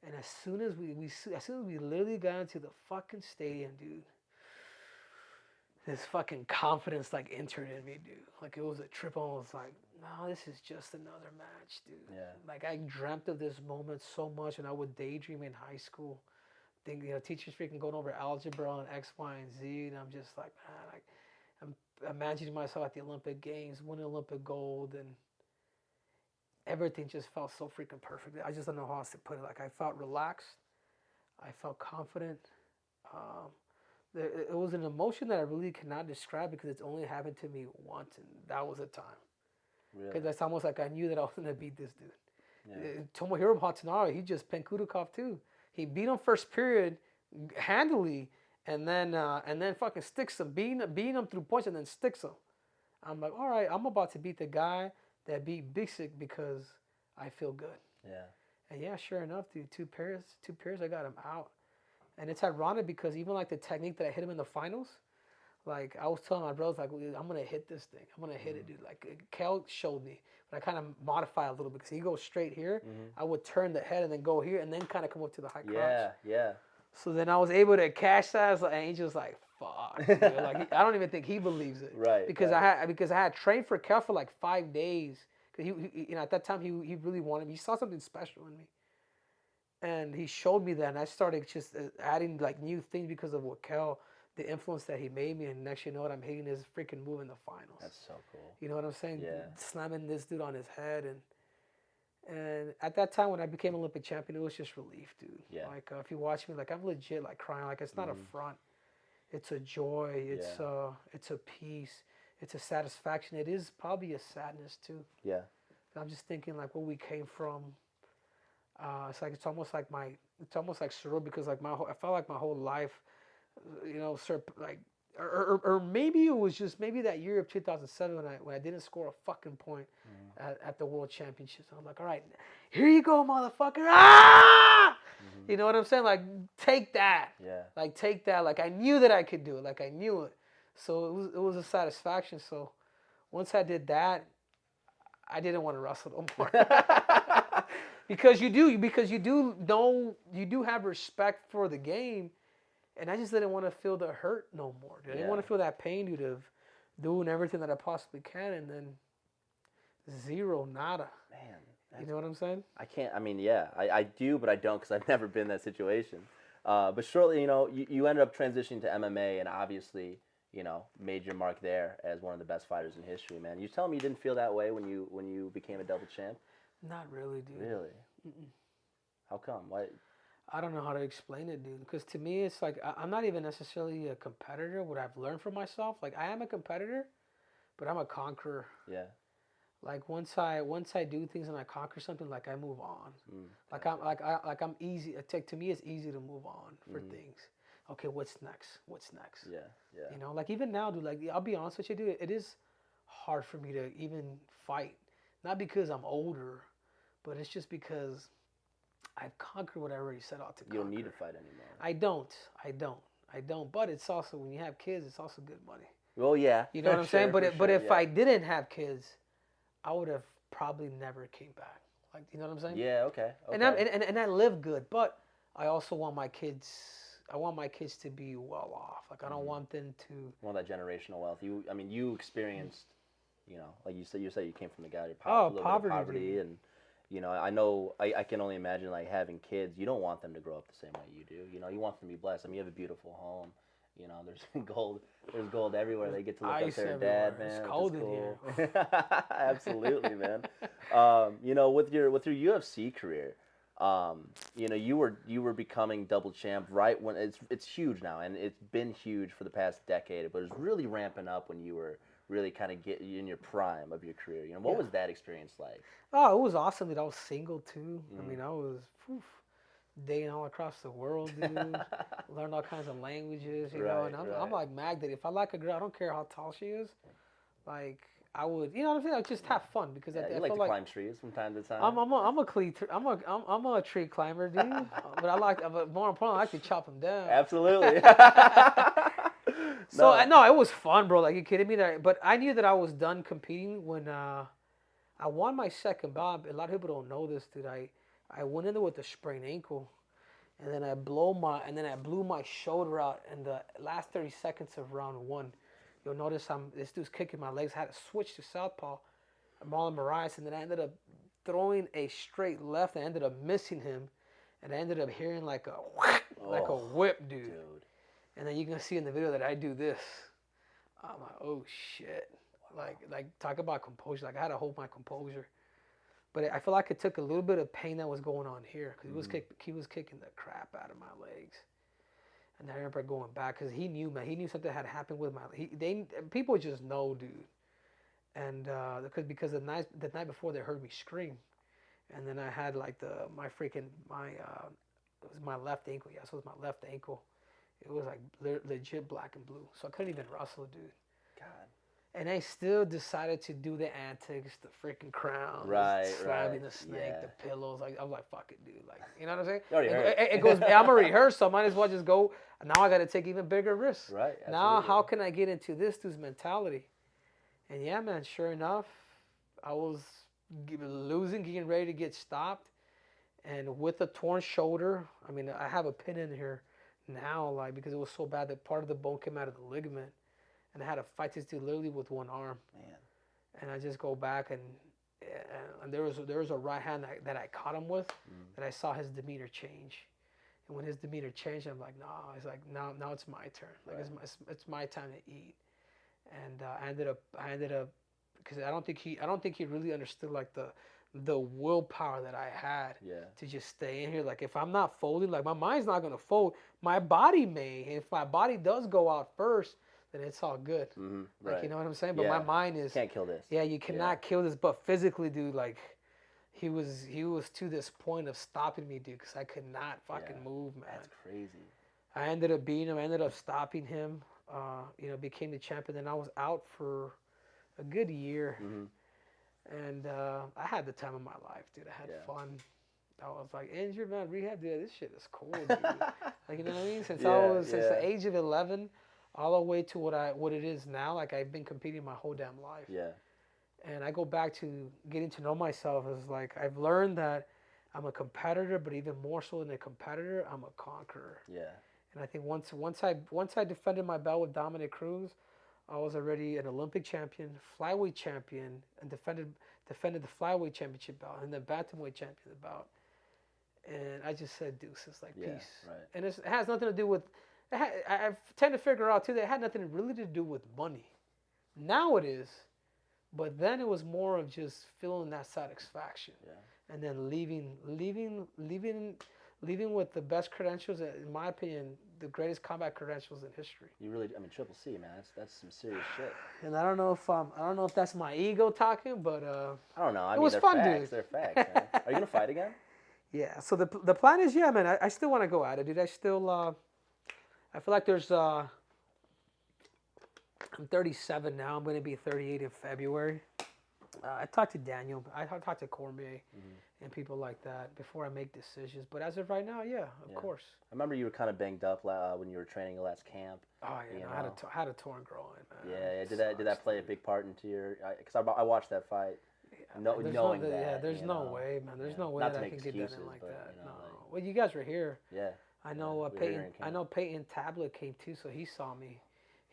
and as soon as we literally got into the fucking stadium, dude, this fucking confidence like entered in me, dude. Like it was a trip. I was like, no, this is just another match, dude. Yeah. Like I dreamt of this moment so much, and I would daydream in high school. Think, you know, teachers freaking going over algebra and X, Y, and Z, and I'm just like, man, I'm imagining myself at the Olympic Games, winning Olympic gold, and everything just felt so freaking perfect. I just don't know how else to put it. Like I felt relaxed, I felt confident. It was an emotion that I really cannot describe because it's only happened to me once, and that was the time. Because really? That's almost like I knew that I was gonna beat this dude. Yeah. Tomohiro Hatanara, he just pinned Kudakov too. He beat him first period handily, and then fucking sticks him, beating him through points, and then sticks him. I'm like, all right, I'm about to beat the guy that beat Bixik because I feel good. Yeah. And yeah, sure enough, dude, two pairs, I got him out. And it's ironic because even like the technique that I hit him in the finals, like I was telling my brothers, like, I'm gonna hit this thing. I'm gonna hit it, dude. Like Kel showed me, but I kind of modify a little because he goes straight here. Mm-hmm. I would turn the head and then go here and then kind of come up to the high crotch. Yeah. So then I was able to catch that, and he just like, fuck. Dude. Like I don't even think he believes it. Right. Because I had trained for Kel for like 5 days. Cause he at that time he really wanted me. He saw something special in me. And he showed me that, and I started just adding like new things because of what Kel, the influence that he made me. And next, you know what, I'm hitting his freaking move in the finals. That's so cool. You know what I'm saying? Yeah. Slamming this dude on his head, and at that time when I became Olympic champion, it was just relief, dude. Yeah. Like if you watch me, like I'm legit like crying. Like it's not a front. It's a joy. It's a peace. It's a satisfaction. It is probably a sadness too. Yeah. I'm just thinking like where we came from. It's almost like surreal because like I felt like my whole life, you know, like, or maybe it was just maybe that year of 2007 when I didn't score a fucking point at the World Championships. I'm like, all right, here you go, motherfucker! Ah! You know what I'm saying? Like, take that. Yeah. Like, take that. Like, I knew that I could do it. Like, I knew it. So it was a satisfaction. So once I did that, I didn't want to wrestle no more. because you do have respect for the game, and I just didn't want to feel the hurt no more. Dude. I didn't want to feel that pain, dude, of doing everything that I possibly can, and then zero, nada. Man. You know what I'm saying? I can't. I mean, yeah, I do, but I don't because I've never been in that situation. But shortly, you know, you ended up transitioning to MMA, and obviously, you know, made your mark there as one of the best fighters in history, man. You telling me you didn't feel that way when you became a double champ? Not really, dude. Really? How come? Why? I don't know how to explain it, dude. Because to me, it's like I'm not even necessarily a competitor. What I've learned for myself, like I am a competitor, but I'm a conqueror. Yeah. Like once I do things and I conquer something, like I move on. I'm easy. To me, it's easy to move on for things. Okay, what's next? What's next? Yeah, yeah. You know, like even now, dude. Like I'll be honest with you, dude. It is hard for me to even fight, not because I'm older, but it's just because I've conquered what I already set out to conquer. You don't need to fight anymore. I don't. But it's also when you have kids, it's also good money. Well, yeah. You know what I'm saying? But if I didn't have kids, I would have probably never came back. Like, you know what I'm saying? Yeah. Okay. And I live good, but I also want my kids. I want my kids to be well off. Like I don't want them to. Want that generational wealth. You experienced, you know, like you said you came from the guy. Poverty, and you know, I can only imagine like having kids. You don't want them to grow up the same way you do. You know, you want them to be blessed. I mean, you have a beautiful home. You know, there's gold everywhere. They get to look up their dad, man. It's cold in here. Absolutely, man. You know, with your UFC career, you know, you were becoming double champ right when it's huge now, and it's been huge for the past decade. But it's really ramping up when you were really kind of get in your prime of your career. You know, what was that experience like? Oh, it was awesome. That I was single too. I mean, I was. Dating all across the world, dude. Learned all kinds of languages, you know. And I'm like Mag that if I like a girl, I don't care how tall she is. Like I would, you know what I'm saying? I would just have fun because I you like to climb trees from time to time. I'm a tree climber, dude. But more importantly, I like to chop them down. Absolutely. So it was fun, bro. Like you kidding me? But I knew that I was done competing when I won my second bout. A lot of people don't know this, dude. I went in there with a sprained ankle, and then I blew my shoulder out in the last 30 seconds of round one. You'll notice this dude's kicking my legs. I had to switch to southpaw, Marlon Moraes, and then I ended up throwing a straight left. I ended up missing him, and I ended up hearing like a whip, dude. And then you can see in the video that I do this. I'm like, oh shit! Like talk about composure. Like I had to hold my composure. But I feel like it took a little bit of pain that was going on here because he was kicking the crap out of my legs, and I remember going back because he knew, man. He knew something had happened with my. People just know, dude, and because the night before they heard me scream, and then I had like it was my left ankle. Yes, it was my left ankle. It was like legit black and blue, so I couldn't even wrestle, dude. God. And I still decided to do the antics, the freaking crowns, slapping the snake, the pillows. Like I'm like, fuck it, dude. Like, you know what I'm saying? It goes. I'm a rehearse, so I might as well just go. Now I got to take even bigger risks. Right. Absolutely. Now, how can I get into this dude's mentality? And yeah, man. Sure enough, I was losing, getting ready to get stopped, and with a torn shoulder. I mean, I have a pin in here now, like because it was so bad that part of the bone came out of the ligament. And I had to fight this dude literally with one arm. Man. And I just go back and and there was a right hand that I caught him with, that I saw his demeanor change. And when his demeanor changed, I'm like, nah. It's like now it's my turn. Like it's my time to eat. And I ended up because I don't think he really understood like the willpower that I had to just stay in here. Like if I'm not folding, like my mind's not gonna fold. My body may. If my body does go out first, then it's all good. Like you know what I'm saying? But my mind is can't kill this. Yeah, you cannot kill this. But physically, dude, like he was to this point of stopping me, dude, because I could not fucking move, man. That's crazy. I ended up beating him. I ended up stopping him. Became the champion. Then I was out for a good year. And I had the time of my life, dude. I had fun. I was like, injured, man, rehab, dude, this shit is cool, dude. Like, you know what I mean? Since since the age of 11 all the way to what it is now, like I've been competing my whole damn life. Yeah. And I go back to getting to know myself as like I've learned that I'm a competitor, but even more so than a competitor, I'm a conqueror. Yeah. And I think once I defended my belt with Dominic Cruz, I was already an Olympic champion, flyweight champion, and defended the flyweight championship belt and the bantamweight champion belt. And I just said deuces, like peace. Right. And it has nothing to do with. I tend to figure out too that it had nothing really to do with money. Now it is, but then it was more of just feeling that satisfaction. Yeah. And then leaving with the best credentials, in my opinion, the greatest combat credentials in history. You really, I mean, Triple C, man, that's some serious shit. And I don't know if that's my ego talking, but I don't know. I it mean, was they're fun, facts. dude. They're facts, man. Are you gonna fight again? Yeah. So the plan is, yeah, man. I still want to go at it, dude. I still I feel like there's I'm 37 now. I'm gonna be 38 in February. I talked to Daniel. I talked to Cormier and people like that before I make decisions. But as of right now, yeah, of course. I remember you were kind of banged up when you were training at last camp. Oh yeah, I had a torn groin, man. Yeah. Did that play a big part into your? Because I watched that fight. Yeah, there's no way, man. There's no way that I can get that in like that. No. Well, you guys were here. Yeah. I know Peyton Tablet came too, so he saw me.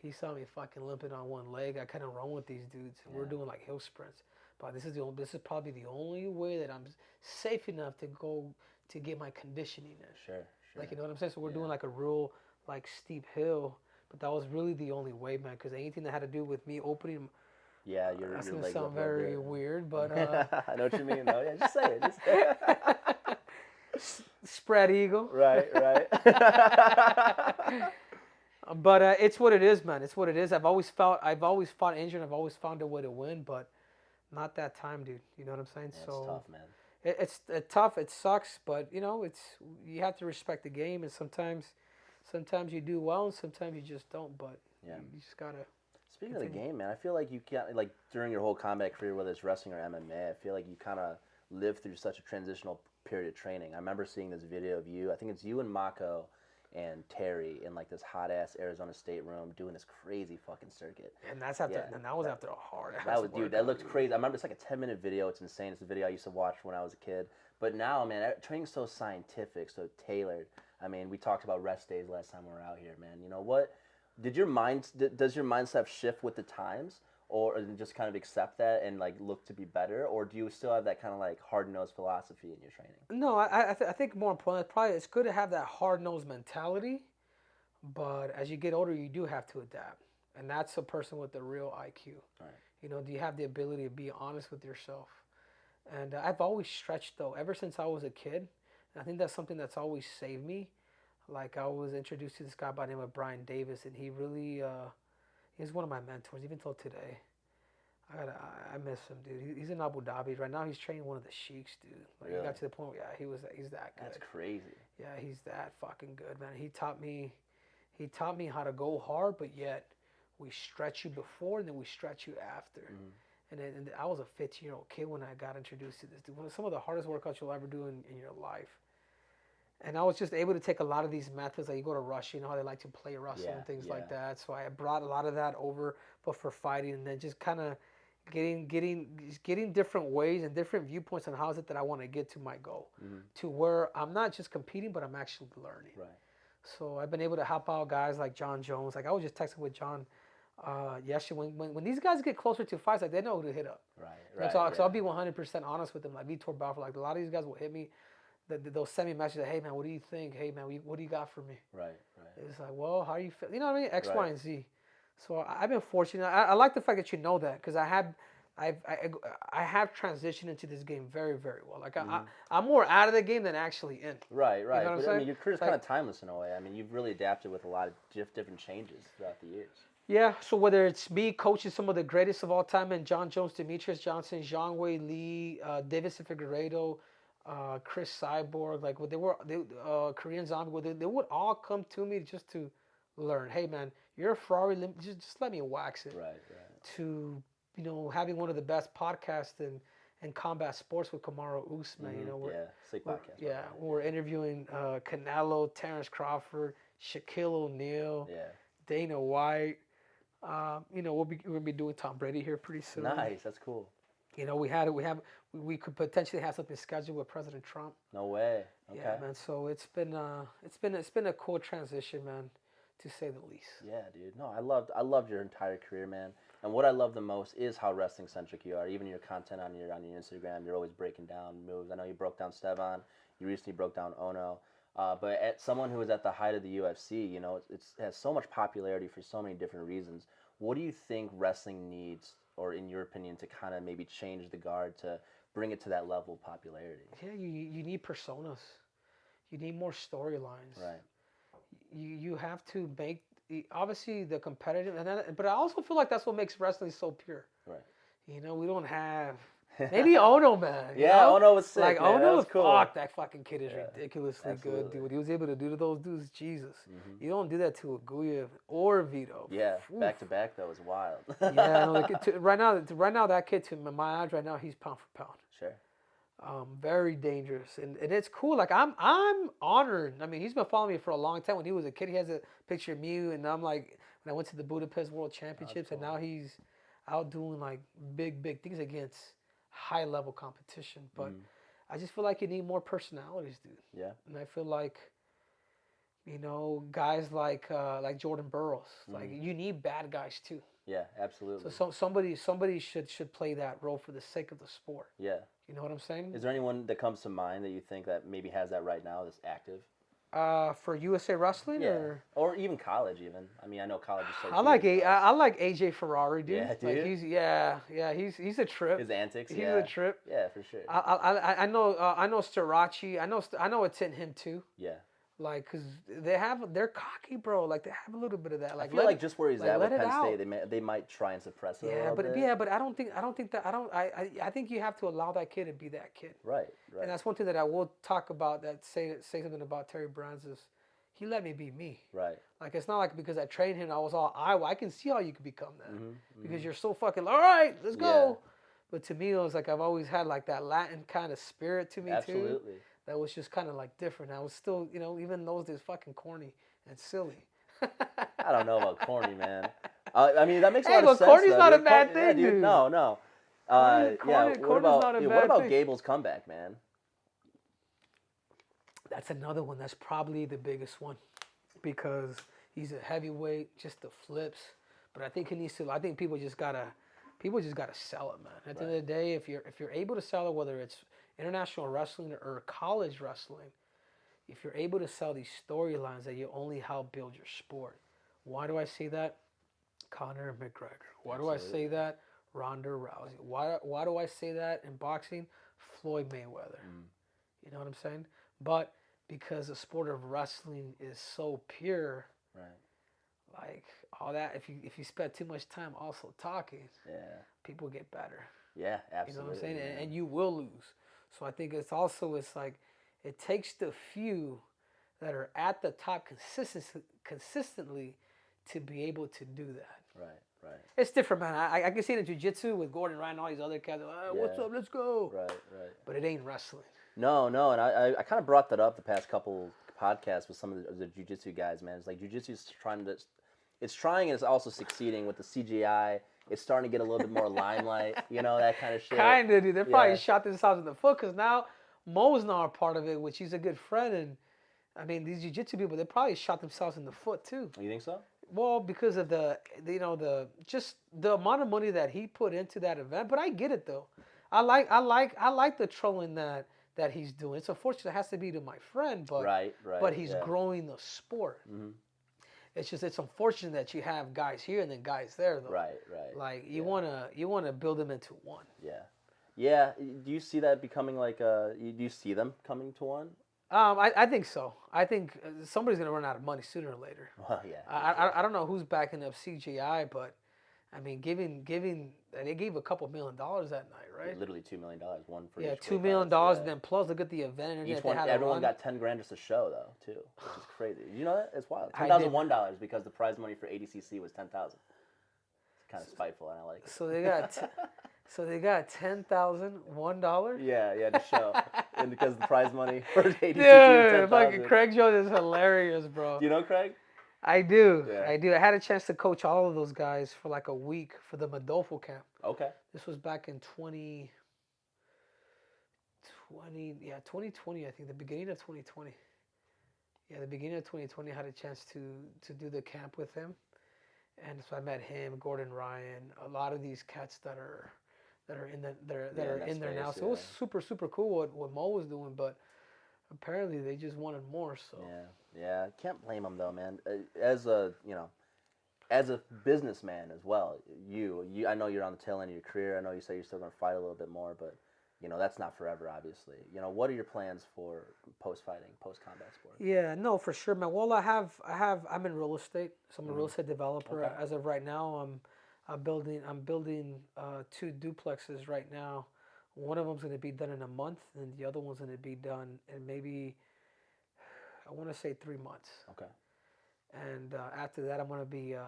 He saw me fucking limping on one leg. I kind of run with these dudes, and we're doing like hill sprints. But this is probably the only way that I'm safe enough to go to get my conditioning in. Sure. Like, you know what I'm saying? So we're doing like a real like steep hill, but that was really the only way, man. Because anything that had to do with me opening. Yeah, that's gonna sound very weird, but I know what you mean, though. Yeah, just say it. Just say it. Spread eagle. Right. But it's what it is, man. It's what it is. I've always fought injured. I've always found a way to win, but not that time, dude. You know what I'm saying? Yeah, so it's tough, man. It's tough. It sucks, but you know, you have to respect the game, and sometimes you do well, and sometimes you just don't. But you just gotta. Speaking of the game, man, I feel like you can't, like, during your whole combat career, whether it's wrestling or MMA, I feel like you kind of lived through such a transitional period of training. I remember seeing this video of you. I think it's you and Mako and Terry in like this hot ass Arizona State room doing this crazy fucking circuit. And that's after, and that was after a hard ass. That was, dude, that looked crazy. I remember it's like a 10-minute video. It's insane. It's a video I used to watch when I was a kid. But now, man, training's so scientific, so tailored. I mean, we talked about rest days last time we were out here, man. You know what? Does your mindset shift with the times, or just kind of accept that and like look to be better, or do you still have that kind of like hard-nosed philosophy in your training? No, I think more importantly, probably it's good to have that hard-nosed mentality, but as you get older, you do have to adapt, and that's a person with the real IQ. Right. You know, do you have the ability to be honest with yourself? And I've always stretched though, ever since I was a kid. And I think that's something that's always saved me. Like I was introduced to this guy by the name of Brian Davis, and he really, he's one of my mentors, even till today. I miss him, dude. He's in Abu Dhabi right now. He's training one of the sheiks, dude. Like he got to the point where he's that good. That's crazy. Yeah, he's that fucking good, man. He taught me how to go hard, but yet we stretch you before and then we stretch you after. And I was a 15-year-old kid when I got introduced to this dude. One of some of the hardest workouts you'll ever do in your life. And I was just able to take a lot of these methods. Like you go to Russia, you know how they like to play wrestle and things like that. So I brought a lot of that over, but for fighting, and then just kind of getting different ways and different viewpoints on how is it that I want to get to my goal, to where I'm not just competing, but I'm actually learning. Right. So I've been able to help out guys like John Jones. Like I was just texting with John Yesterday, when these guys get closer to fights, like they know who to hit up. Right. So I'll be 100% honest with them. Like Vitor Belfort, like a lot of these guys will hit me. They'll send me messages. Like, hey man, what do you think? Hey man, what do you got for me? Right. It's like, well, how do you feel? You know what I mean? X, Right. Y, and Z. So I've been fortunate. I like the fact that you know that because I have transitioned into this game very, very well. Like I'm more out of the game than actually in. Right. You know what I'm But I saying? mean, your career's kind of timeless in a way. I mean, you've really adapted with a lot of different changes throughout the years. Yeah, so whether it's me coaching some of the greatest of all time, and John Jones, Demetrius Johnson, Zhang Wei Li, Davidson Figueiredo, Chris Cyborg, like Korean Zombie, they would all come to me just to learn. Hey man, you're a Ferrari, just let me wax it. Right. To having one of the best podcasts in combat sports with Kamaru Usman. Sick podcast. We're interviewing Canelo, Terrence Crawford, Shaquille O'Neal, Dana White. We're gonna be doing Tom Brady here pretty soon. Nice, that's cool. We could potentially have something scheduled with President Trump. No way. Okay. Yeah, man. So it's been a cool transition, man, to say the least. Yeah, dude. No, I loved your entire career, man. And what I love the most is how wrestling centric you are. Even your content on your Instagram, you're always breaking down moves. I know you broke down Stevan. You recently broke down Ono. But as someone who was at the height of the UFC, it has so much popularity for so many different reasons. What do you think wrestling needs, or in your opinion, to kind of maybe change the guard to bring it to that level of popularity? Yeah, you need personas. You need more storylines. Right. You have to make obviously the competitive, but I also feel like that's what makes wrestling so pure. Right. We don't have. Maybe Ono, man. Ono was sick. Like man. Ono was cool. Fuck, that fucking kid is ridiculously Absolutely. good, dude. What he was able to do to those dudes, Jesus. Mm-hmm. You don't do that to Aguyev or Vito. Yeah, back to back though was wild. Yeah, right now that kid, to my eyes, right now he's pound for pound. Sure. Very dangerous, and it's cool. Like I'm honored. I mean, he's been following me for a long time. When he was a kid, he has a picture of me, and I'm like, when I went to the Budapest World Championships, cool. And now he's out doing like big things against high level competition. But I just feel like you need more personalities, dude. Yeah. And I feel like, guys like Jordan Burroughs, like you need bad guys too. Yeah, absolutely. So somebody should play that role for the sake of the sport. Yeah. You know what I'm saying? Is there anyone that comes to mind that you think that maybe has that right now that's active? For USA Wrestling, or even college, even. I mean, I know college is so. I like AJ Ferrari, dude. Yeah, dude. Like he's a trip. His antics, He's a trip. Yeah, for sure. I know Starachi. I know it's in him too. Yeah. Like, cause they're cocky, bro. Like they have a little bit of that. Like I feel like just where he's at with Penn State, they might try and suppress it. a little bit. But I don't think that I think you have to allow that kid to be that kid. Right. And that's one thing that I will talk about. That say something about Terry Brands is he let me be me. Right. Like it's not like because I trained him, I was all I can see how you could become that because you're so fucking all right. Let's go. But to me, it was like I've always had like that Latin kind of spirit to me too. Absolutely. That was just kind of like different. I was still, even those days, fucking corny and silly. I don't know about corny, man. I mean, that makes a lot of sense. Corny's not a dude. bad thing, dude. dude. No. What about Gable's comeback, man? That's another one. That's probably the biggest one because he's a heavyweight, just the flips. But I think he needs to. I think people just gotta sell it, man. At the end of the day, if you're able to sell it, whether it's international wrestling or college wrestling, if you're able to sell these storylines that you only help build your sport. Why do I say that? Conor McGregor. Why do I say that? Ronda Rousey. Why do I say that in boxing? Floyd Mayweather. You know what I'm saying? But because the sport of wrestling is so pure, like all that, if you spend too much time also talking, people get better. Yeah, absolutely. You know what I'm saying? And you will lose. So I think it's like it takes the few that are at the top consistently to be able to do that. Right. It's different, man. I can see it in jiu-jitsu with Gordon Ryan and all these other guys. What's up? Let's go. Right. But it ain't wrestling. No, and I kind of brought that up the past couple podcasts with some of the jiu-jitsu guys, man. It's like jiu-jitsu is trying and it's also succeeding with the CGI. It's starting to get a little bit more limelight, that kind of shit. Kinda, dude. They probably shot themselves in the foot because now Mo's not a part of it, which he's a good friend. And I mean, these jiu-jitsu people, they probably shot themselves in the foot too. You think so? Well, because of just the amount of money that he put into that event. But I get it though. I like the trolling that he's doing. It's unfortunate it has to be to my friend, but Right. he's Yeah. growing the sport. Hmm. It's unfortunate that you have guys here and then guys there though. Right. Like Yeah. you wanna build them into one. Yeah. Yeah. Do you see that becoming like do you see them coming to one? I think so. I think somebody's gonna run out of money sooner or later. Well, yeah. For I, sure. I, I don't know who's backing up CGI, but I mean, giving they gave a couple $1 million that night, Yeah, right? literally $2 million, one for Yeah, each $2 million, Yeah. and then plus look at the event and Each that one, they had to everyone run. got 10 grand just a show though, too, which is crazy. You know that? It's wild. I $10,001 because the prize money for ADCC was 10,000. It's kind of spiteful, and I like it. So they got $10,001. Yeah, the show, and because the prize money for ADCC was Dude, like 10,000. Craig Jones is hilarious, bro. Do you know Craig? I do. Yeah. I do. I had a chance to coach all of those guys for like a week for the Modolfo camp. Okay. This was back in 2020, I think, the beginning of 2020. Yeah, the beginning of 2020, I had a chance to do the camp with him. And so I met him, Gordon Ryan, a lot of these cats that are in there now. So it was super cool what Mo was doing, but apparently they just wanted more. So Yeah. Can't blame them though, man. As a as a businessman as well, I know you're on the tail end of your career. I know you say you're still going to fight a little bit more, but that's not forever, obviously. What are your plans for post-fighting, post-combat sport? Yeah, no, for sure, man. Well, I'm in real estate, so I'm a real estate developer. Okay. As of right now, I'm building 2 duplexes right now. One of them's going to be done in a month, and the other one's going to be done in maybe, I want to say 3 months. Okay. And after that, I'm going to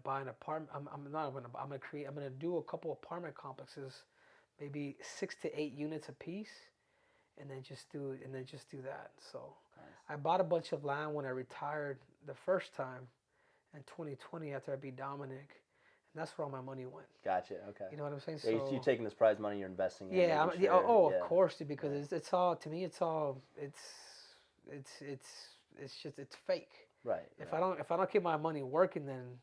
buy an apartment. I'm going to do a couple apartment complexes, maybe 6 to 8 units a piece, and then just do that. So Nice. I bought a bunch of land when I retired the first time in 2020 after I beat Dominic, and that's where all my money went. Gotcha. Okay. You know what I'm saying? Yeah, So you're taking this prize money, you're investing in. yeah, making sure, of course, dude, because it's all, to me, it's fake. Right. If I don't keep my money working, then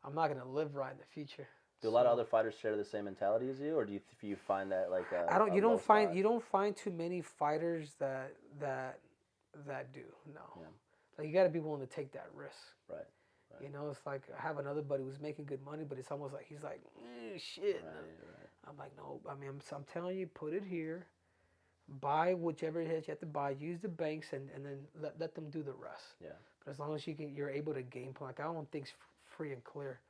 I'm not gonna live right in the future. Do a lot of other fighters share the same mentality as you, or do you find that like you don't find too many fighters that do. No. Yeah. Like you got to be willing to take that risk. Right. It's like I have another buddy who's making good money, but it's almost like he's like, shit. Right. I'm like, no. I mean, I'm telling you, put it here. Buy whichever it is you have to buy. Use the banks and then let them do the rest. Yeah. But as long as you're able to game plan, like I don't think free and clear.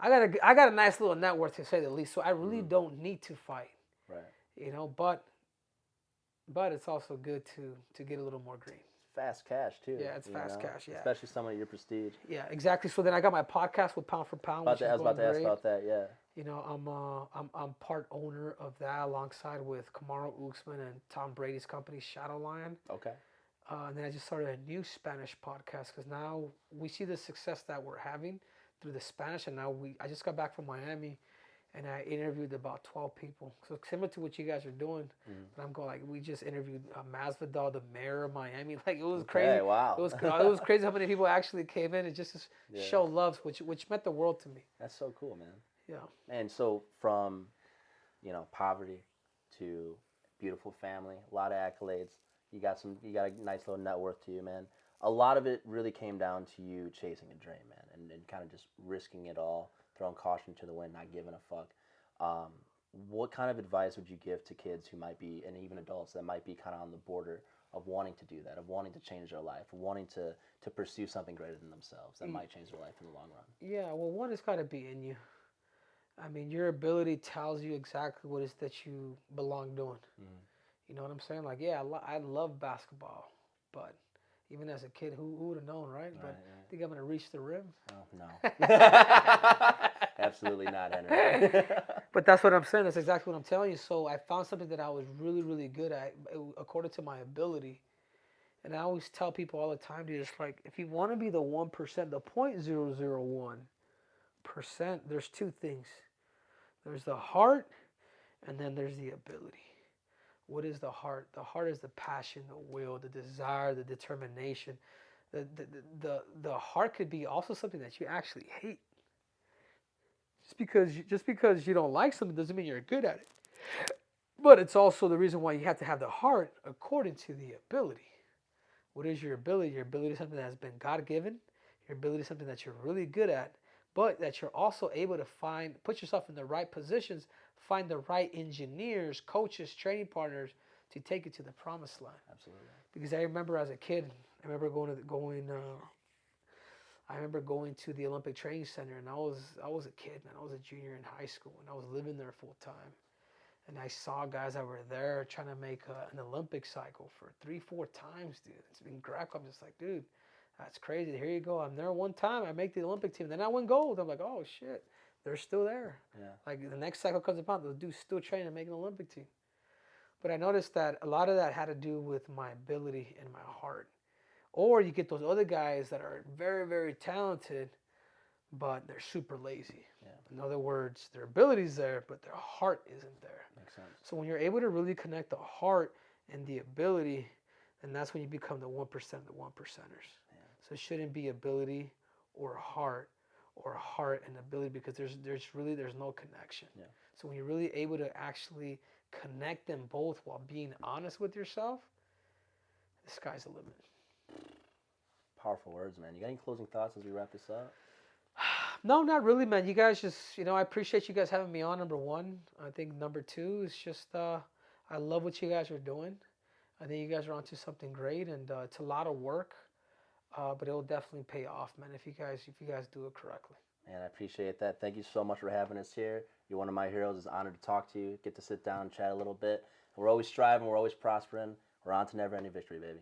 I got a nice little net worth, to say the least, so I really don't need to fight. Right. But it's also good to get a little more green. Fast cash too. Yeah, it's fast cash. Yeah, especially someone of your prestige. Yeah, exactly. So then I got my podcast with Pound for Pound. I was about to ask about that. Yeah. I'm part owner of that alongside with Kamaru Usman and Tom Brady's company Shadow Lion. Okay. And then I just started a new Spanish podcast because now we see the success that we're having through the Spanish, and now I just got back from Miami, and I interviewed about 12 people. So similar to what you guys are doing, but I'm going like we just interviewed Masvidal, the mayor of Miami. Like it was crazy. Wow. It was crazy how many people actually came in and just to show love, which meant the world to me. That's so cool, man. Yeah. And so from, poverty to beautiful family, a lot of accolades. You got a nice little net worth to you, man. A lot of it really came down to you chasing a dream, man, and kind of just risking it all, throwing caution to the wind, not giving a fuck. What kind of advice would you give to kids who might be, and even adults that might be kind of on the border of wanting to do that, of wanting to change their life, of wanting to pursue something greater than themselves that might change their life in the long run? Yeah, well, one, it's got to be in you. I mean, your ability tells you exactly what it is that you belong doing. You know what I'm saying? Like, yeah, I love basketball, but even as a kid, who would have known, right? But I think I'm going to reach the rim. Oh, no. Absolutely not, Henry. But that's what I'm saying. That's exactly what I'm telling you. So I found something that I was really, really good at according to my ability. And I always tell people all the time, dude, it's like, if you want to be the 1%, the 0.001%, there's 2 things. There's the heart, and then there's the ability. What is the heart? The heart is the passion, the will, the desire, the determination. The heart could be also something that you actually hate. Just because you don't like something doesn't mean you're good at it. But it's also the reason why you have to have the heart according to the ability. What is your ability? Your ability is something that has been God given. Your ability is something that you're really good at, but that you're also able to put yourself in the right positions, find the right engineers, coaches, training partners to take you to the promised land. Absolutely. Because I remember as a kid, I remember going to the Olympic Training Center, and I was a kid, man. I was a junior in high school, and I was living there full time. And I saw guys that were there trying to make an Olympic cycle for 3-4 times, dude. It's been graphic. I'm just like, dude, that's crazy. Here you go. I'm there one time. I make the Olympic team. Then I win gold. I'm like, oh, shit. They're still there. Yeah. Like, the next cycle comes about, those dudes still training to make an Olympic team. But I noticed that a lot of that had to do with my ability and my heart. Or you get those other guys that are very, very talented, but they're super lazy. Yeah. In other words, their ability's there, but their heart isn't there. Makes sense. So when you're able to really connect the heart and the ability, then that's when you become the 1% of the 1%ers. Yeah. So it shouldn't be ability or heart and ability, because there's no connection. Yeah. So when you're really able to actually connect them both while being honest with yourself, the sky's the limit. Powerful words, man. You got any closing thoughts as we wrap this up? No, not really, man. You guys just, I appreciate you guys having me on, number one. I think number two is just, I love what you guys are doing. I think you guys are onto something great, and it's a lot of work, but it will definitely pay off, man, if you guys do it correctly. Man, I appreciate that. Thank you so much for having us here. You're one of my heroes. It's an honor to talk to you, get to sit down and chat a little bit. We're always striving. We're always prospering. We're on to never-ending victory, baby.